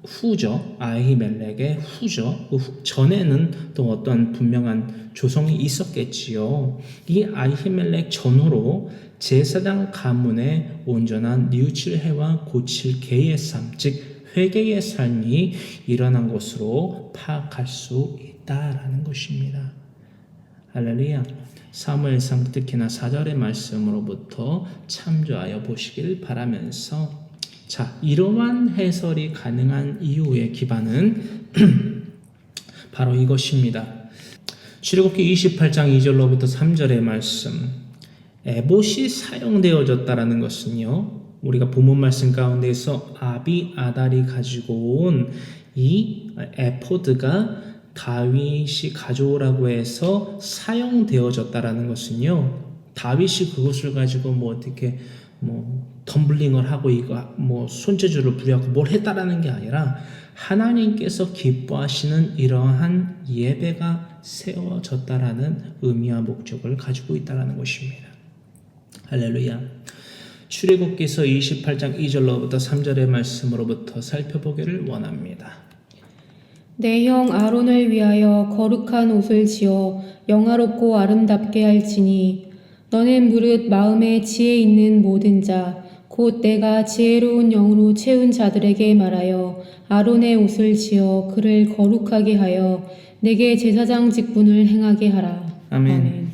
후죠. 아히멜렉의 후죠. 전에는 또 어떤 분명한 조성이 있었겠지요. 이 아히멜렉 전후로 제사장 가문의 온전한 뉘우칠해와 고칠개의 삶, 즉 회개의 삶이 일어난 것으로 파악할 수 있다라는 것입니다. 할렐루야. 사무엘상 특히나 4절의 말씀으로부터 참조하여 보시길 바라면서, 자, 이러한 해설이 가능한 이유의 기반은 바로 이것입니다. 출애굽기 28장 2절로부터 3절의 말씀, 에봇이 사용되어졌다라는 것은요, 우리가 본문 말씀 가운데서 아비아달이 가지고 온 이 에포드가 다윗이 가져오라고 해서 사용되어졌다라는 것은요, 다윗이 그것을 가지고 어떻게 덤블링을 하고 이거 손재주를 부려하고 뭘 했다라는 게 아니라 하나님께서 기뻐하시는 이러한 예배가 세워졌다라는 의미와 목적을 가지고 있다라는 것입니다. 할렐루야. 출애굽기서 28장 2절로부터 3절의 말씀으로부터 살펴보기를 원합니다. 내 형 아론을 위하여 거룩한 옷을 지어 영화롭고 아름답게 할지니 너는 무릇 마음에 지혜 있는 모든 자 곧 내가 지혜로운 영으로 채운 자들에게 말하여 아론의 옷을 지어 그를 거룩하게 하여 내게 제사장 직분을 행하게 하라. 아멘.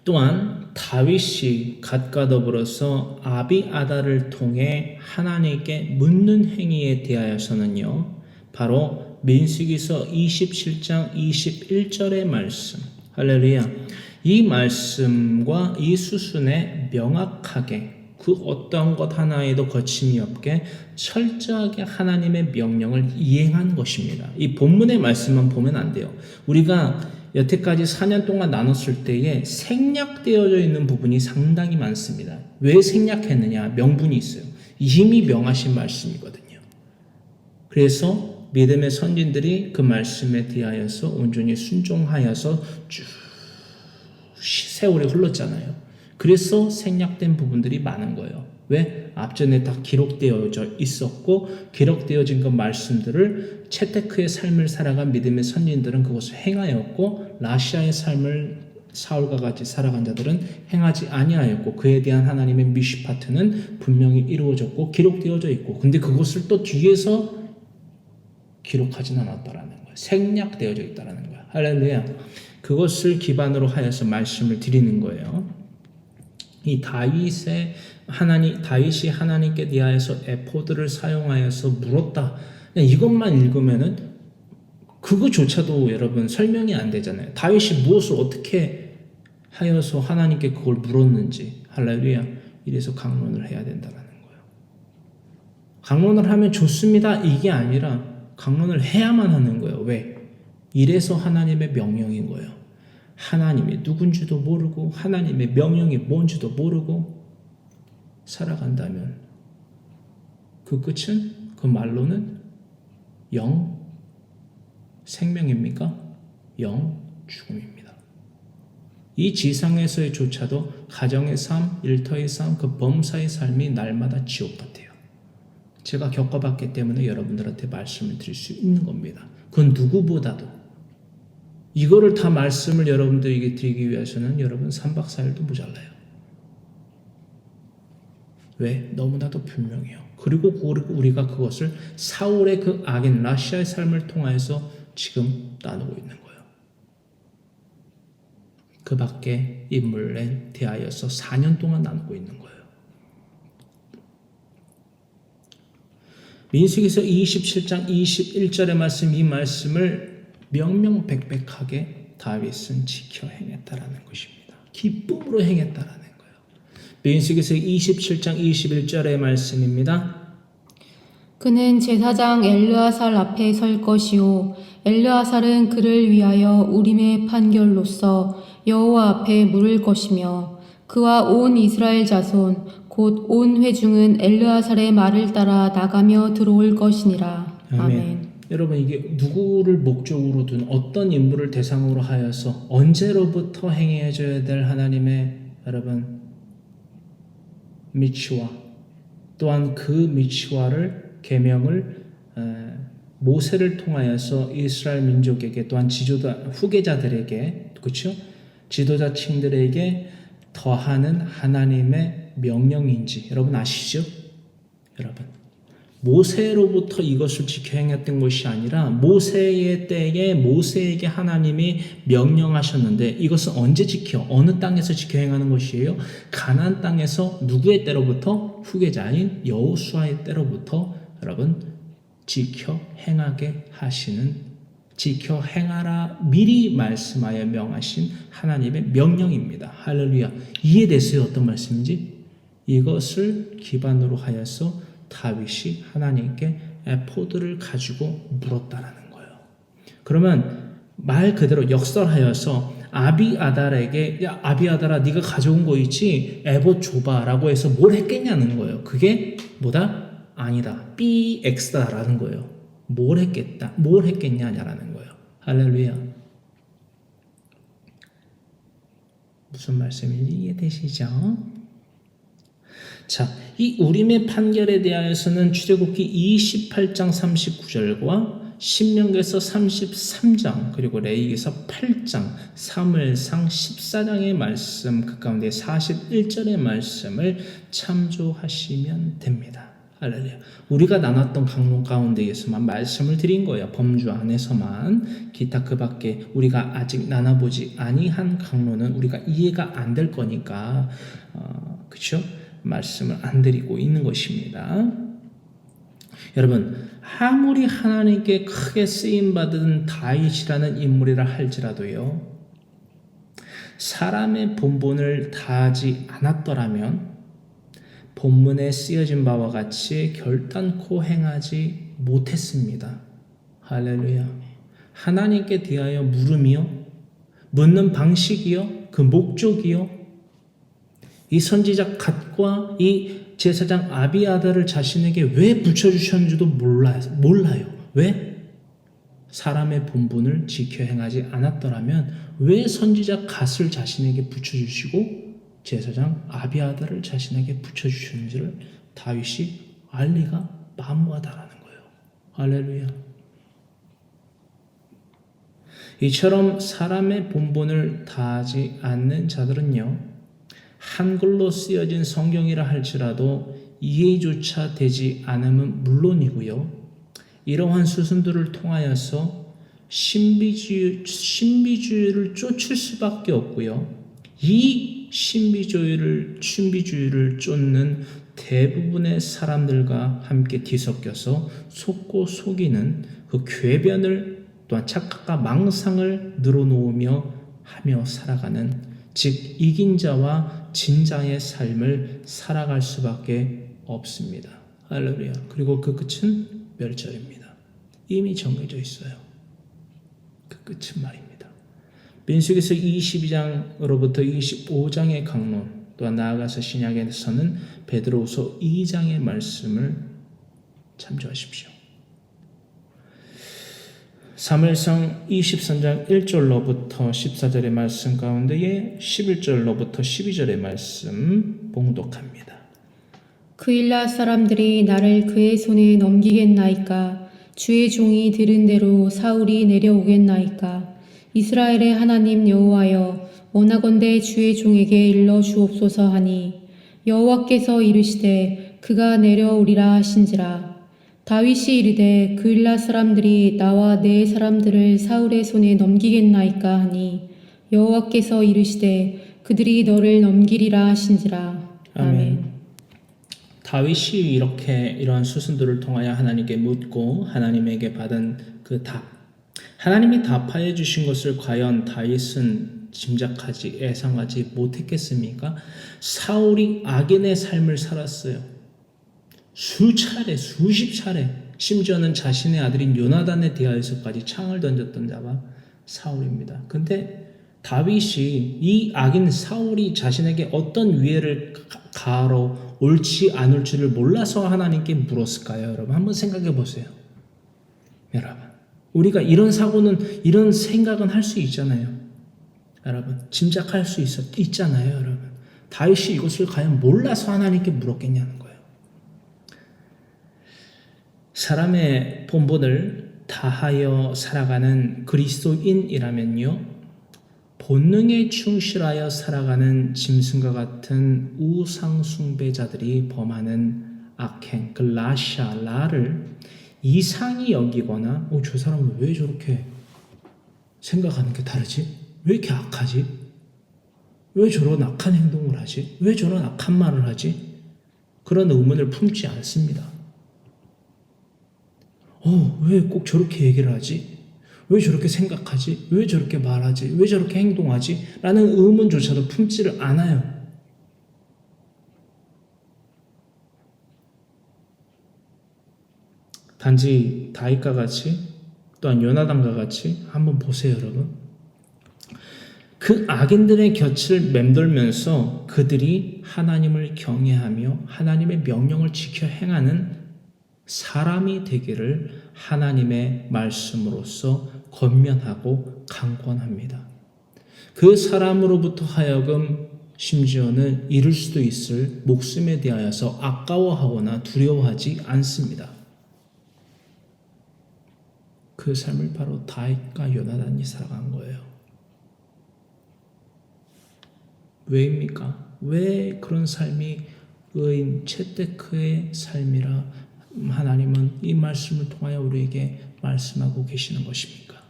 또한 다윗이 갓과 더불어서 아비아달을 통해 하나님께 묻는 행위에 대하여서는요, 바로 민수기서 27장 21절의 말씀, 할렐루야, 이 말씀과 이 수순에 명확하게 그 어떤 것 하나에도 거침이 없게 철저하게 하나님의 명령을 이행한 것입니다. 이 본문의 말씀만 보면 안 돼요. 우리가 여태까지 4년 동안 나눴을 때에 생략되어져 있는 부분이 상당히 많습니다. 왜 생략했느냐? 명분이 있어요. 이미 명하신 말씀이거든요. 그래서 믿음의 선진들이 그 말씀에 대하여서 온전히 순종하여서 쭉 세월이 흘렀잖아요. 그래서 생략된 부분들이 많은 거예요. 왜? 앞전에 다 기록되어져 있었고 기록되어진 그 말씀들을 채테크의 삶을 살아간 믿음의 선진들은 그것을 행하였고 라시아의 삶을 사울과 같이 살아간 자들은 행하지 아니하였고 그에 대한 하나님의 미시파트는 분명히 이루어졌고 기록되어져 있고 근데 그것을 또 뒤에서 기록하진 않았다라는 거예요. 생략되어져 있다라는 거예요. 할렐루야. 그것을 기반으로 하여서 말씀을 드리는 거예요. 이 다윗이 하나님께 대하여서 에포드를 사용하여서 물었다. 그냥 이것만 읽으면은 그거조차도 여러분 설명이 안 되잖아요. 다윗이 무엇을 어떻게 하여서 하나님께 그걸 물었는지, 할렐루야. 이래서 강론을 해야 된다는 거예요. 강론을 하면 좋습니다. 이게 아니라 강론을 해야만 하는 거예요. 왜? 이래서 하나님의 명령인 거예요. 하나님이 누군지도 모르고 하나님의 명령이 뭔지도 모르고 살아간다면 그 끝은, 그 말로는 영 생명입니까? 영 죽음입니다. 이 지상에서의 조차도 가정의 삶, 일터의 삶, 그 범사의 삶이 날마다 지옥 같아요. 제가 겪어봤기 때문에 여러분들한테 말씀을 드릴 수 있는 겁니다. 그건 누구보다도. 이거를 다 말씀을 여러분들에게 드리기 위해서는 여러분 3박 4일도 모자라요. 왜? 너무나도 분명해요. 그리고 우리가 그것을 사울의 그 악인 라시아의 삶을 통해서 지금 나누고 있는 거예요. 그 밖에 인물에 대하여서 4년 동안 나누고 있는 거예요. 민수기서 27장 21절의 말씀, 이 말씀을 명명백백하게 다윗은 지켜 행했다라는 것입니다. 기쁨으로 행했다라는 거예요. 민수기서 27장 21절의 말씀입니다. 그는 제사장 엘르아살 앞에 설 것이요 엘르아살은 그를 위하여 우림의 판결로서 여호와 앞에 물을 것이며 그와 온 이스라엘 자손 곧 온 회중은 엘르아살의 말을 따라 나가며 들어올 것이니라. 아멘. 여러분, 이게 누구를 목적으로 둔 어떤 인물을 대상으로 하여서 언제로부터 행해져야 될 하나님의 여러분 미치와 또한 그 미치와를 계명을 모세를 통하여서 이스라엘 민족에게 또한 지도자 후계자들에게 그렇죠? 지도자층들에게 더하는 하나님의 명령인지 여러분 아시죠? 여러분 모세로부터 이것을 지켜 행했던 것이 아니라 모세의 때에 모세에게 하나님이 명령하셨는데 이것은 언제 지켜? 어느 땅에서 지켜 행하는 것이에요? 가나안 땅에서 누구의 때로부터? 후계자인 여호수아의 때로부터 여러분 지켜 행하게 하시는 지켜 행하라 미리 말씀하여 명하신 하나님의 명령입니다. 할렐루야. 이해됐어요? 어떤 말씀인지? 이것을 기반으로 하여서 다윗이 하나님께 에포드를 가지고 물었다라는 거예요. 그러면 말 그대로 역설하여서 아비아달에게 야 아비아달아 네가 가져온 거 있지? 에봇 줘봐라고 해서 뭘 했겠냐는 거예요. 그게 뭐다? 아니다. BX다라는 거예요. 뭘 했겠냐라는 거예요. 할렐루야. 무슨 말씀인지 이해되시죠? 자, 이 우림의 판결에 대하여서는 출애굽기 28장 39절과 신명기에서 33장 그리고 레위기에서 8장 사무엘상 14장의 말씀 그 가운데 41절의 말씀을 참조하시면 됩니다. 할렐루야. 우리가 나눴던 강론 가운데에서만 말씀을 드린 거예요. 범주 안에서만. 기타 그 밖에 우리가 아직 나눠보지 아니한 강론은 우리가 이해가 안 될 거니까 그렇죠? 말씀을 안 드리고 있는 것입니다. 여러분 아무리 하나님께 크게 쓰임받은 다윗이라는 인물이라 할지라도요. 사람의 본분을 다하지 않았더라면 본문에 쓰여진 바와 같이 결단코 행하지 못했습니다. 할렐루야. 하나님께 대하여 물음이요. 묻는 방식이요. 그 목적이요. 이 선지자 갓과 이 제사장 아비아달을 자신에게 왜 붙여주셨는지도 몰라요. 왜? 사람의 본분을 지켜 행하지 않았더라면 왜 선지자 갓을 자신에게 붙여주시고 제사장 아비아달을 자신에게 붙여주셨는지를 다윗이 알 리가 만무하다라는 거예요. 할렐루야. 이처럼 사람의 본분을 다하지 않는 자들은요. 한글로 쓰여진 성경이라 할지라도 이해조차 되지 않음은 물론이고요. 이러한 수순들을 통하여서 신비주의를 쫓을 수밖에 없고요. 이 신비주의를 쫓는 대부분의 사람들과 함께 뒤섞여서 속고 속이는 그 궤변을 또한 착각과 망상을 늘어놓으며 하며 살아가는 즉 이긴 자와 진자의 삶을 살아갈 수밖에 없습니다. 할렐루야. 그리고 그 끝은 멸절입니다. 이미 정해져 있어요. 그 끝은 말입니다. 민수기서 22장으로부터 25장의 강론 또한 나아가서 신약에서는 베드로후서 2장의 말씀을 참조하십시오. 사무엘상 23장 1절로부터 14절의 말씀 가운데에 11절로부터 12절의 말씀 봉독합니다. 그일라 사람들이 나를 그의 손에 넘기겠나이까? 주의 종이 들은 대로 사울이 내려오겠나이까? 이스라엘의 하나님 여호와여 원하건대 주의 종에게 일러 주옵소서 하니 여호와께서 이르시되 그가 내려오리라 하신지라. 다윗이 이르되 그일라 사람들이 나와 내 사람들을 사울의 손에 넘기겠나이까 하니 여호와께서 이르시되 그들이 너를 넘기리라 하신지라. 아멘. 다윗이 이런 수순들을 통하여 하나님께 묻고 하나님에게 받은 그 답. 하나님이 답하여 주신 것을 과연 다윗은 짐작하지 예상하지 못했겠습니까? 사울이 악인의 삶을 살았어요. 수차례 수십 차례 심지어는 자신의 아들인 요나단에 대하여서까지 창을 던졌던 자가 사울입니다. 근데 다윗이 이 악인 사울이 자신에게 어떤 위해를 가하러 옳지 않을 줄을 몰라서 하나님께 물었을까요? 여러분 한번 생각해 보세요. 여러분 우리가 이런 생각은 할 수 있잖아요. 여러분 짐작할 수 있잖아요. 여러분 다윗이 이것을 과연 몰라서 하나님께 물었겠냐는 거예요. 사람의 본분을 다하여 살아가는 그리스도인이라면요, 본능에 충실하여 살아가는 짐승과 같은 우상 숭배자들이 범하는 악행, 그 라를 이상히 여기거나 저 사람은 왜 저렇게 생각하는 게 다르지? 왜 이렇게 악하지? 왜 저런 악한 행동을 하지? 왜 저런 악한 말을 하지? 그런 의문을 품지 않습니다. 왜 꼭 저렇게 얘기를 하지? 왜 저렇게 생각하지? 왜 저렇게 말하지? 왜 저렇게 행동하지? 라는 의문조차도 품지를 않아요. 단지 다윗과 같이 또한 요나단과 같이 한번 보세요, 여러분. 그 악인들의 곁을 맴돌면서 그들이 하나님을 경외하며 하나님의 명령을 지켜 행하는 사람이 되기를 하나님의 말씀으로써 권면하고 강권합니다. 그 사람으로부터 하여금 심지어는 잃을 수도 있을 목숨에 대하여서 아까워하거나 두려워하지 않습니다. 그 삶을 바로 다윗과 요나단이 살아간 거예요. 왜입니까? 왜 그런 삶이 의인 채테크의 삶이라 하나님은 이 말씀을 통하여 우리에게 말씀하고 계시는 것입니까?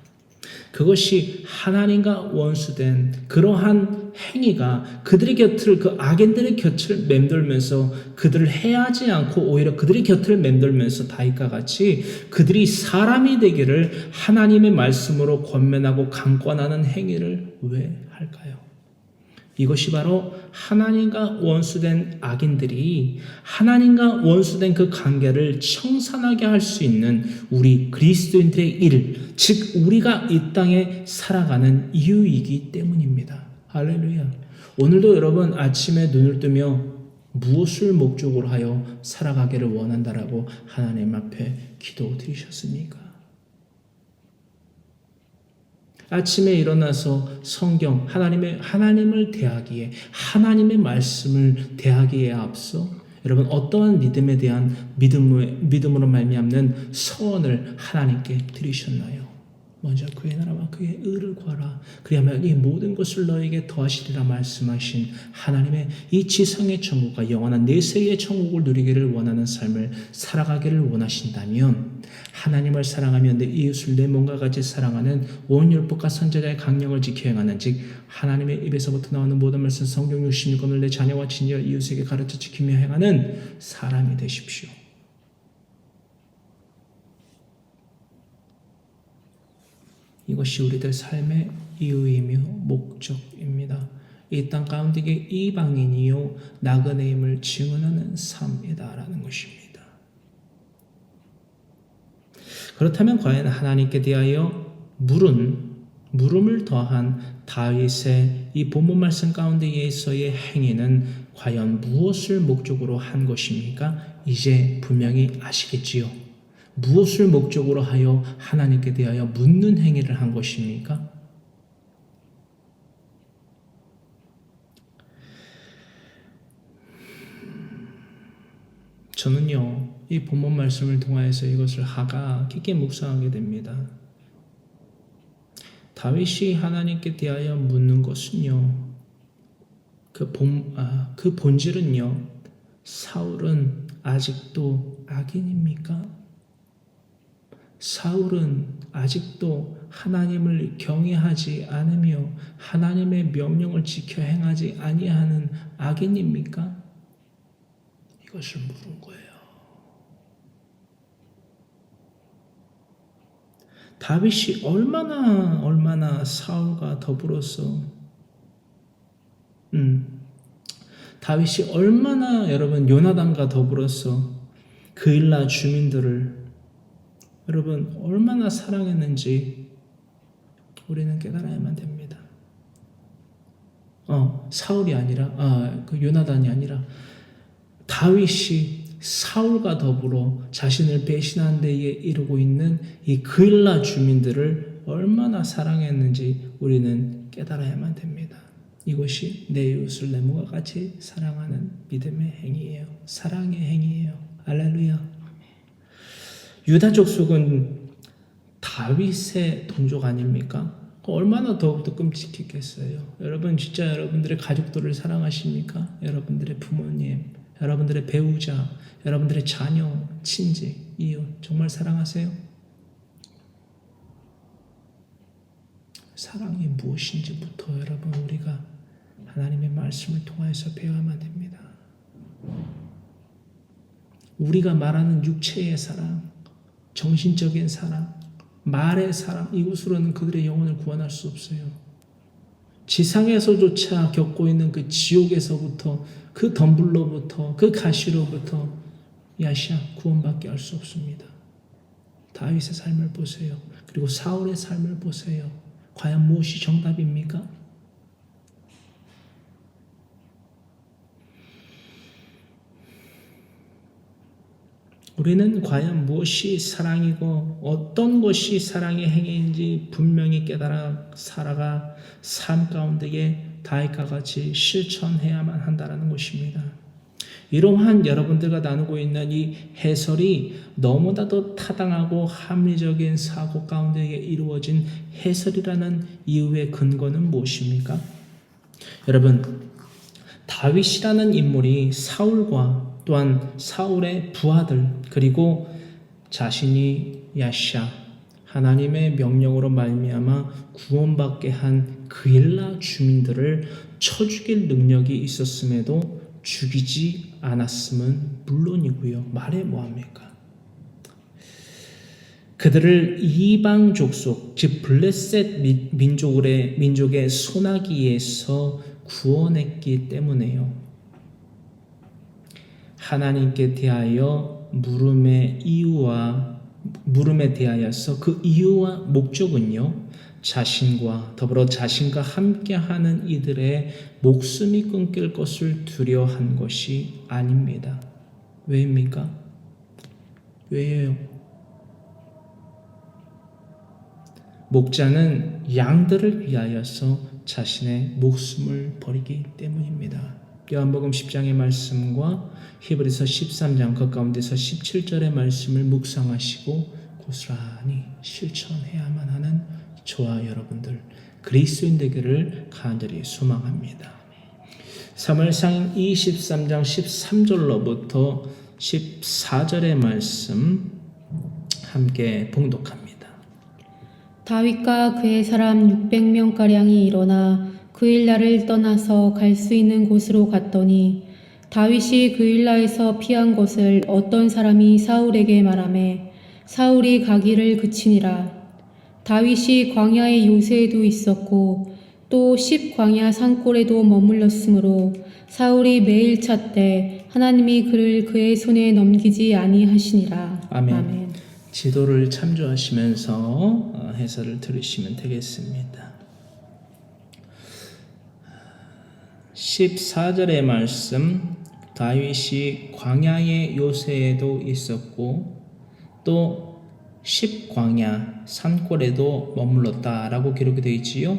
그것이 하나님과 원수된 그러한 행위가 그들의 곁을, 그 악인들의 곁을 맴돌면서 그들을 해하지 않고 오히려 그들의 곁을 맴돌면서 다윗과 같이 그들이 사람이 되기를 하나님의 말씀으로 권면하고 강권하는 행위를 왜 할까요? 이것이 바로 하나님과 원수된 악인들이 하나님과 원수된 그 관계를 청산하게 할 수 있는 우리 그리스도인들의 일, 즉 우리가 이 땅에 살아가는 이유이기 때문입니다. 할렐루야. 오늘도 여러분 아침에 눈을 뜨며 무엇을 목적으로 하여 살아가기를 원한다라고 하나님 앞에 기도드리셨습니까? 아침에 일어나서 성경, 하나님을 대하기에, 하나님의 말씀을 대하기에 앞서 여러분 어떠한 믿음에 대한 믿음으로 말미암는 서원을 하나님께 드리셨나요? 먼저 그의 나라와 그의 의를 구하라. 그리하면 이 모든 것을 너에게 더하시리라 말씀하신 하나님의 이 지상의 천국과 영원한 내세의 천국을 누리기를 원하는 삶을 살아가기를 원하신다면 하나님을 사랑하며 내 이웃을 내 몸과 같이 사랑하는 온 율법과 선지자의 강령을 지켜 행하는 즉 하나님의 입에서부터 나오는 모든 말씀 성경 66권을 내 자녀와 친녀 이웃에게 가르쳐 지키며 행하는 사람이 되십시오. 이것이 우리들 삶의 이유이며 목적입니다. 이 땅 가운데 이방인이요 나그네임을 증언하는 삶이다라는 것입니다. 그렇다면 과연 하나님께 대하여 물음을 더한 다윗의 이 본문 말씀 가운데에서의 행위는 과연 무엇을 목적으로 한 것입니까? 이제 분명히 아시겠지요. 무엇을 목적으로 하여 하나님께 대하여 묻는 행위를 한 것입니까? 저는요, 이 본문 말씀을 통하여서 이것을 깊게 묵상하게 됩니다. 다윗이 하나님께 대하여 묻는 것은요, 그 본질은요, 사울은 아직도 악인입니까? 사울은 아직도 하나님을 경외하지 않으며 하나님의 명령을 지켜 행하지 아니하는 악인입니까? 이것을 물은 거예요. 다윗이 얼마나 사울과 더불어서 다윗이 얼마나 여러분 요나단과 더불어서 그일라 주민들을 여러분 얼마나 사랑했는지 우리는 깨달아야만 됩니다. 사울이 아니라 그 요나단이 아니라 다윗이 사울과 더불어 자신을 배신한 데에 이르고 있는 이 그일라 주민들을 얼마나 사랑했는지 우리는 깨달아야만 됩니다. 이것이 내 이웃을 내 몸과 같이 사랑하는 믿음의 행위예요. 사랑의 행위예요. 할렐루야. 유다 족속은 다윗의 동족 아닙니까? 얼마나 더욱더 끔찍했겠어요. 여러분 진짜 여러분들의 가족들을 사랑하십니까? 여러분들의 부모님, 여러분들의 배우자, 여러분들의 자녀, 친지, 이웃 정말 사랑하세요? 사랑이 무엇인지부터 여러분 우리가 하나님의 말씀을 통해서 배워야만 됩니다. 우리가 말하는 육체의 사랑, 정신적인 사랑, 말의 사랑, 이것으로는 그들의 영혼을 구원할 수 없어요. 지상에서조차 겪고 있는 그 지옥에서부터, 그 덤불로부터, 그 가시로부터 야시아 구원받게 할 수 없습니다. 다윗의 삶을 보세요. 그리고 사울의 삶을 보세요. 과연 무엇이 정답입니까? 우리는 과연 무엇이 사랑이고 어떤 것이 사랑의 행위인지 분명히 깨달아 살아가 삶 가운데에 다윗과 같이 실천해야만 한다는 것입니다. 이러한 여러분들과 나누고 있는 이 해설이 너무나도 타당하고 합리적인 사고 가운데 이루어진 해설이라는 이유의 근거는 무엇입니까? 여러분, 다윗이라는 인물이 사울과 또한 사울의 부하들 그리고 자신이 야시아 하나님의 명령으로 말미암아 구원받게 한 그일라 주민들을 쳐 죽일 능력이 있었음에도 죽이지 않았음은 물론이고요. 말해 뭐합니까? 그들을 이방 족속, 즉 블레셋 민족의 소나기에서 구원했기 때문에요. 하나님께 대하여 물음에 대하여서 그 이유와 목적은요, 자신과 더불어 자신과 함께하는 이들의 목숨이 끊길 것을 두려워한 것이 아닙니다. 왜입니까? 왜예요? 목자는 양들을 위하여서 자신의 목숨을 버리기 때문입니다. 요한복음 10장의 말씀과 히브리서 13장 그 가운데서 17절의 말씀을 묵상하시고 고스란히 실천해야만 하는 저와 여러분들 그리스도인 되기를 간절히 소망합니다. 사무엘상 23장 13절로부터 14절의 말씀 함께 봉독합니다. 다윗과 그의 사람 600명가량이 일어나 그일라를 떠나서 갈 수 있는 곳으로 갔더니 다윗이 그일라에서 피한 것을 어떤 사람이 사울에게 말하매 사울이 가기를 그치니라. 다윗이 광야의 요새에도 있었고 또 십광야 산골에도 머물렀으므로 사울이 매일 찾되 하나님이 그를 그의 손에 넘기지 아니하시니라. 아멘. 지도를 참조하시면서 해설을 들으시면 되겠습니다. 14절의 말씀, 다윗이 광야의 요새에도 있었고 또 십광야 산골에도 머물렀다라고 기록이 되어 있지요.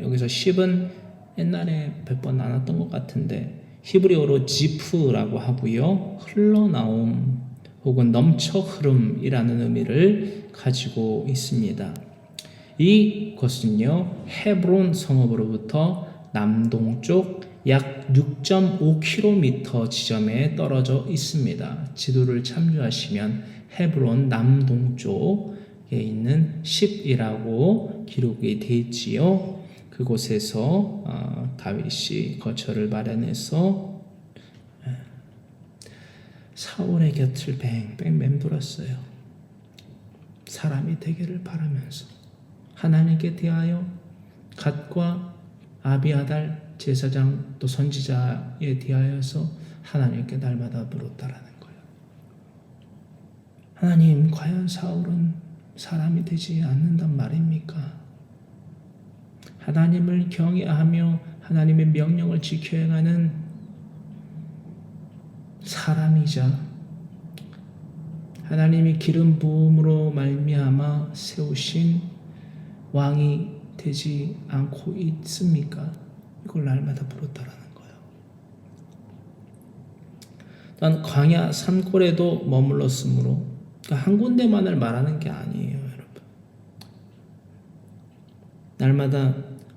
여기서 십은 옛날에 100번 나눴던 것 같은데 히브리어로 지프라고 하고요. 흘러나옴 혹은 넘쳐 흐름이라는 의미를 가지고 있습니다. 이것은요, 헤브론 성읍으로부터 남동쪽 약 6.5km 지점에 떨어져 있습니다. 지도를 참조하시면 헤브론 남동쪽에 있는 십이라고 기록이 되어 있지요. 그곳에서 다윗이 거처를 마련해서 사울의 곁을 뱅뱅 맴돌았어요. 사람이 되기를 바라면서 하나님께 대하여 갓과 아비아달 제사장 또 선지자에 대하여서 하나님께 날마다 물었다라는 거예요. 하나님, 과연 사울은 사람이 되지 않는단 말입니까? 하나님을 경외하며 하나님의 명령을 지켜 행하는 사람이자 하나님이 기름 부음으로 말미암아 세우신 왕이 되지 않고 있습니까? 이걸 날마다 물었다라는 거예요. 또한 광야 산골에도 머물렀으므로 그러니까 한 군데만을 말하는 게 아니에요, 여러분.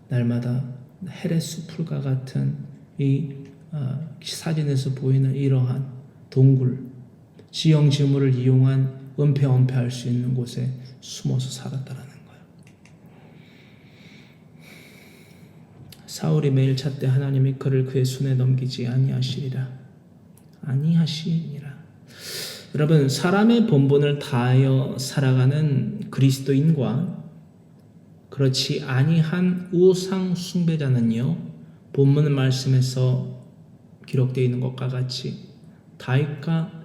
날마다 헤레스 풀과 같은 이 사진에서 보이는 이러한 동굴, 지형지물을 이용한 은폐할 수 있는 곳에 숨어서 살았다라는 거예요. 사울이 매일 찾되 하나님이 그를 그의 손에 넘기지 아니하시리라. 여러분, 사람의 본분을 다하여 살아가는 그리스도인과 그렇지 아니한 우상 숭배자는요, 본문 말씀에서 기록되어 있는 것과 같이 다윗과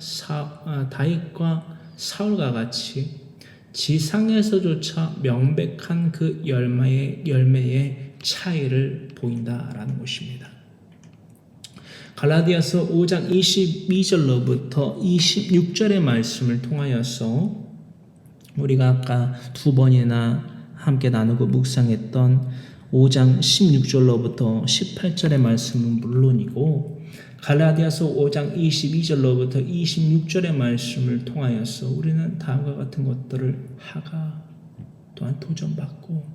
사울과 같이 지상에서조차 명백한 그 열매의 차이를 보인다라는 것입니다. 갈라디아서 5장 22절로부터 26절의 말씀을 통하여서 우리가 아까 두 번이나 함께 나누고 묵상했던 5장 16절로부터 18절의 말씀은 물론이고 갈라디아서 5장 22절로부터 26절의 말씀을 통하여서 우리는 다음과 같은 것들을 하가 또한 도전받고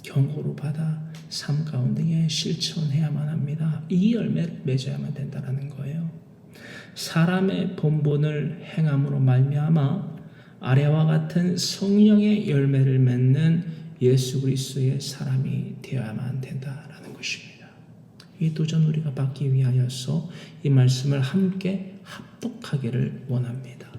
경고로 받아 삶 가운데에 실천해야만 합니다. 이 열매를 맺어야만 된다는 거예요. 사람의 본분을 행함으로 말미암아 아래와 같은 성령의 열매를 맺는 예수 그리스도의 사람이 되어야만 된다라는 것입니다. 이 도전 우리가 받기 위하여서 이 말씀을 함께 합독하기를 원합니다.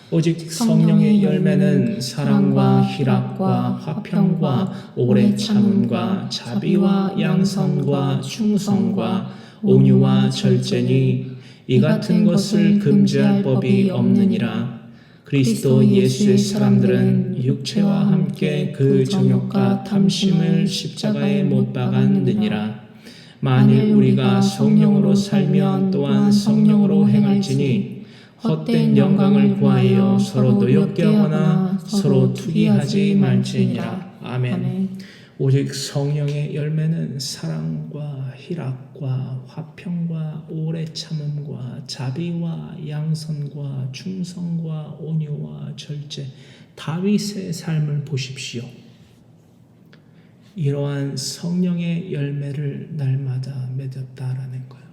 오직 성령의 열매는 사랑과 희락과 화평과 오래 참음과 자비와 양선과 충성과 온유와 절제니 이 같은 것을 금지할 법이 없느니라. 그리스도 예수의 사람들은 육체와 함께 그 정욕과 탐심을 십자가에 못 박았느니라. 만일 우리가 성령으로 살면 또한 성령으로 행할지니 헛된 영광을 구하여 서로 노엽게 하거나 서로 투기하지 말지니라. 아멘. 오직 성령의 열매는 사랑과 희락과 화평과 오래 참음과 자비와 양선과 충성과 온유와 절제. 다윗의 삶을 보십시오. 이러한 성령의 열매를 날마다 맺었다라는 거예요.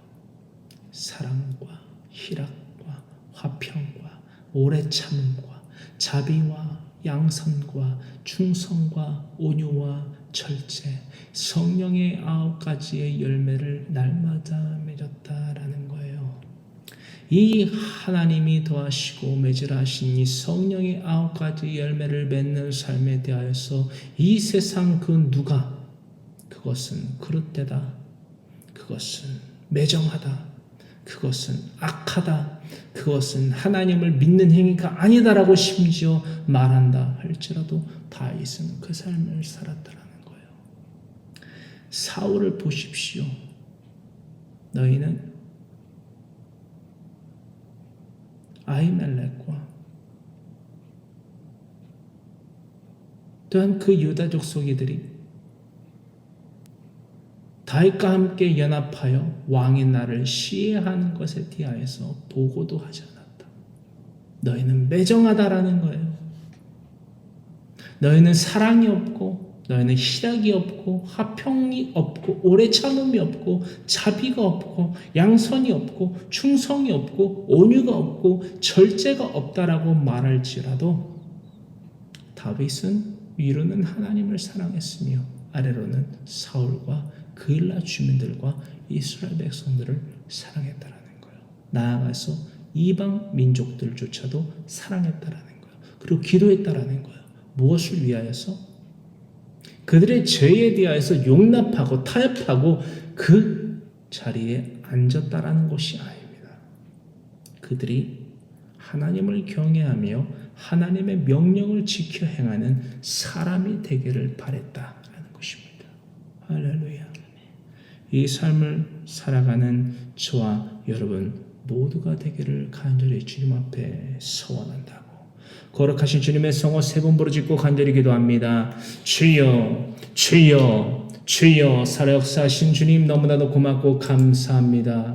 사랑과 희락과 화평과 오래 참음과 자비와 양선과 충성과 온유와 절제, 성령의 9가지의 열매를 날마다 맺었다라는 거예요. 이 하나님이 더하시고 맺으라 하신 이 성령의 9가지 열매를 맺는 삶에 대하여서 이 세상 그 누가 그것은 그릇되다, 그것은 매정하다, 그것은 악하다, 그것은 하나님을 믿는 행위가 아니다라고 심지어 말한다 할지라도 다윗은 그 삶을 살았다라는 거예요. 사울을 보십시오. 너희는 아히멜렉과 또한 그 유다족 소기들이 다윗과 함께 연합하여 왕의 날을 시해하는 것에 대하여서 보고도 하지 않았다. 너희는 매정하다라는 거예요. 너희는 사랑이 없고 너희는 희락이 없고 화평이 없고 오래 참음이 없고 자비가 없고 양선이 없고 충성이 없고 온유가 없고 절제가 없다라고 말할지라도 다윗은 위로는 하나님을 사랑했으며 아래로는 사울과 그일라 주민들과 이스라엘 백성들을 사랑했다라는 거예요. 나아가서 이방 민족들조차도 사랑했다라는 거예요. 그리고 기도했다라는 거예요. 무엇을 위하여서? 그들의 죄에 대하여서 용납하고 타협하고 그 자리에 앉았다라는 것이 아닙니다. 그들이 하나님을 경외하며 하나님의 명령을 지켜 행하는 사람이 되기를 바랬다라는 것입니다. 할렐루야. 이 삶을 살아가는 저와 여러분 모두가 되기를 간절히 주님 앞에 소원한다고 거룩하신 주님의 성호 3번 부르짖고 간절히 기도합니다. 주여, 주여, 주여. 살아 역사하신 주님 너무나도 고맙고 감사합니다.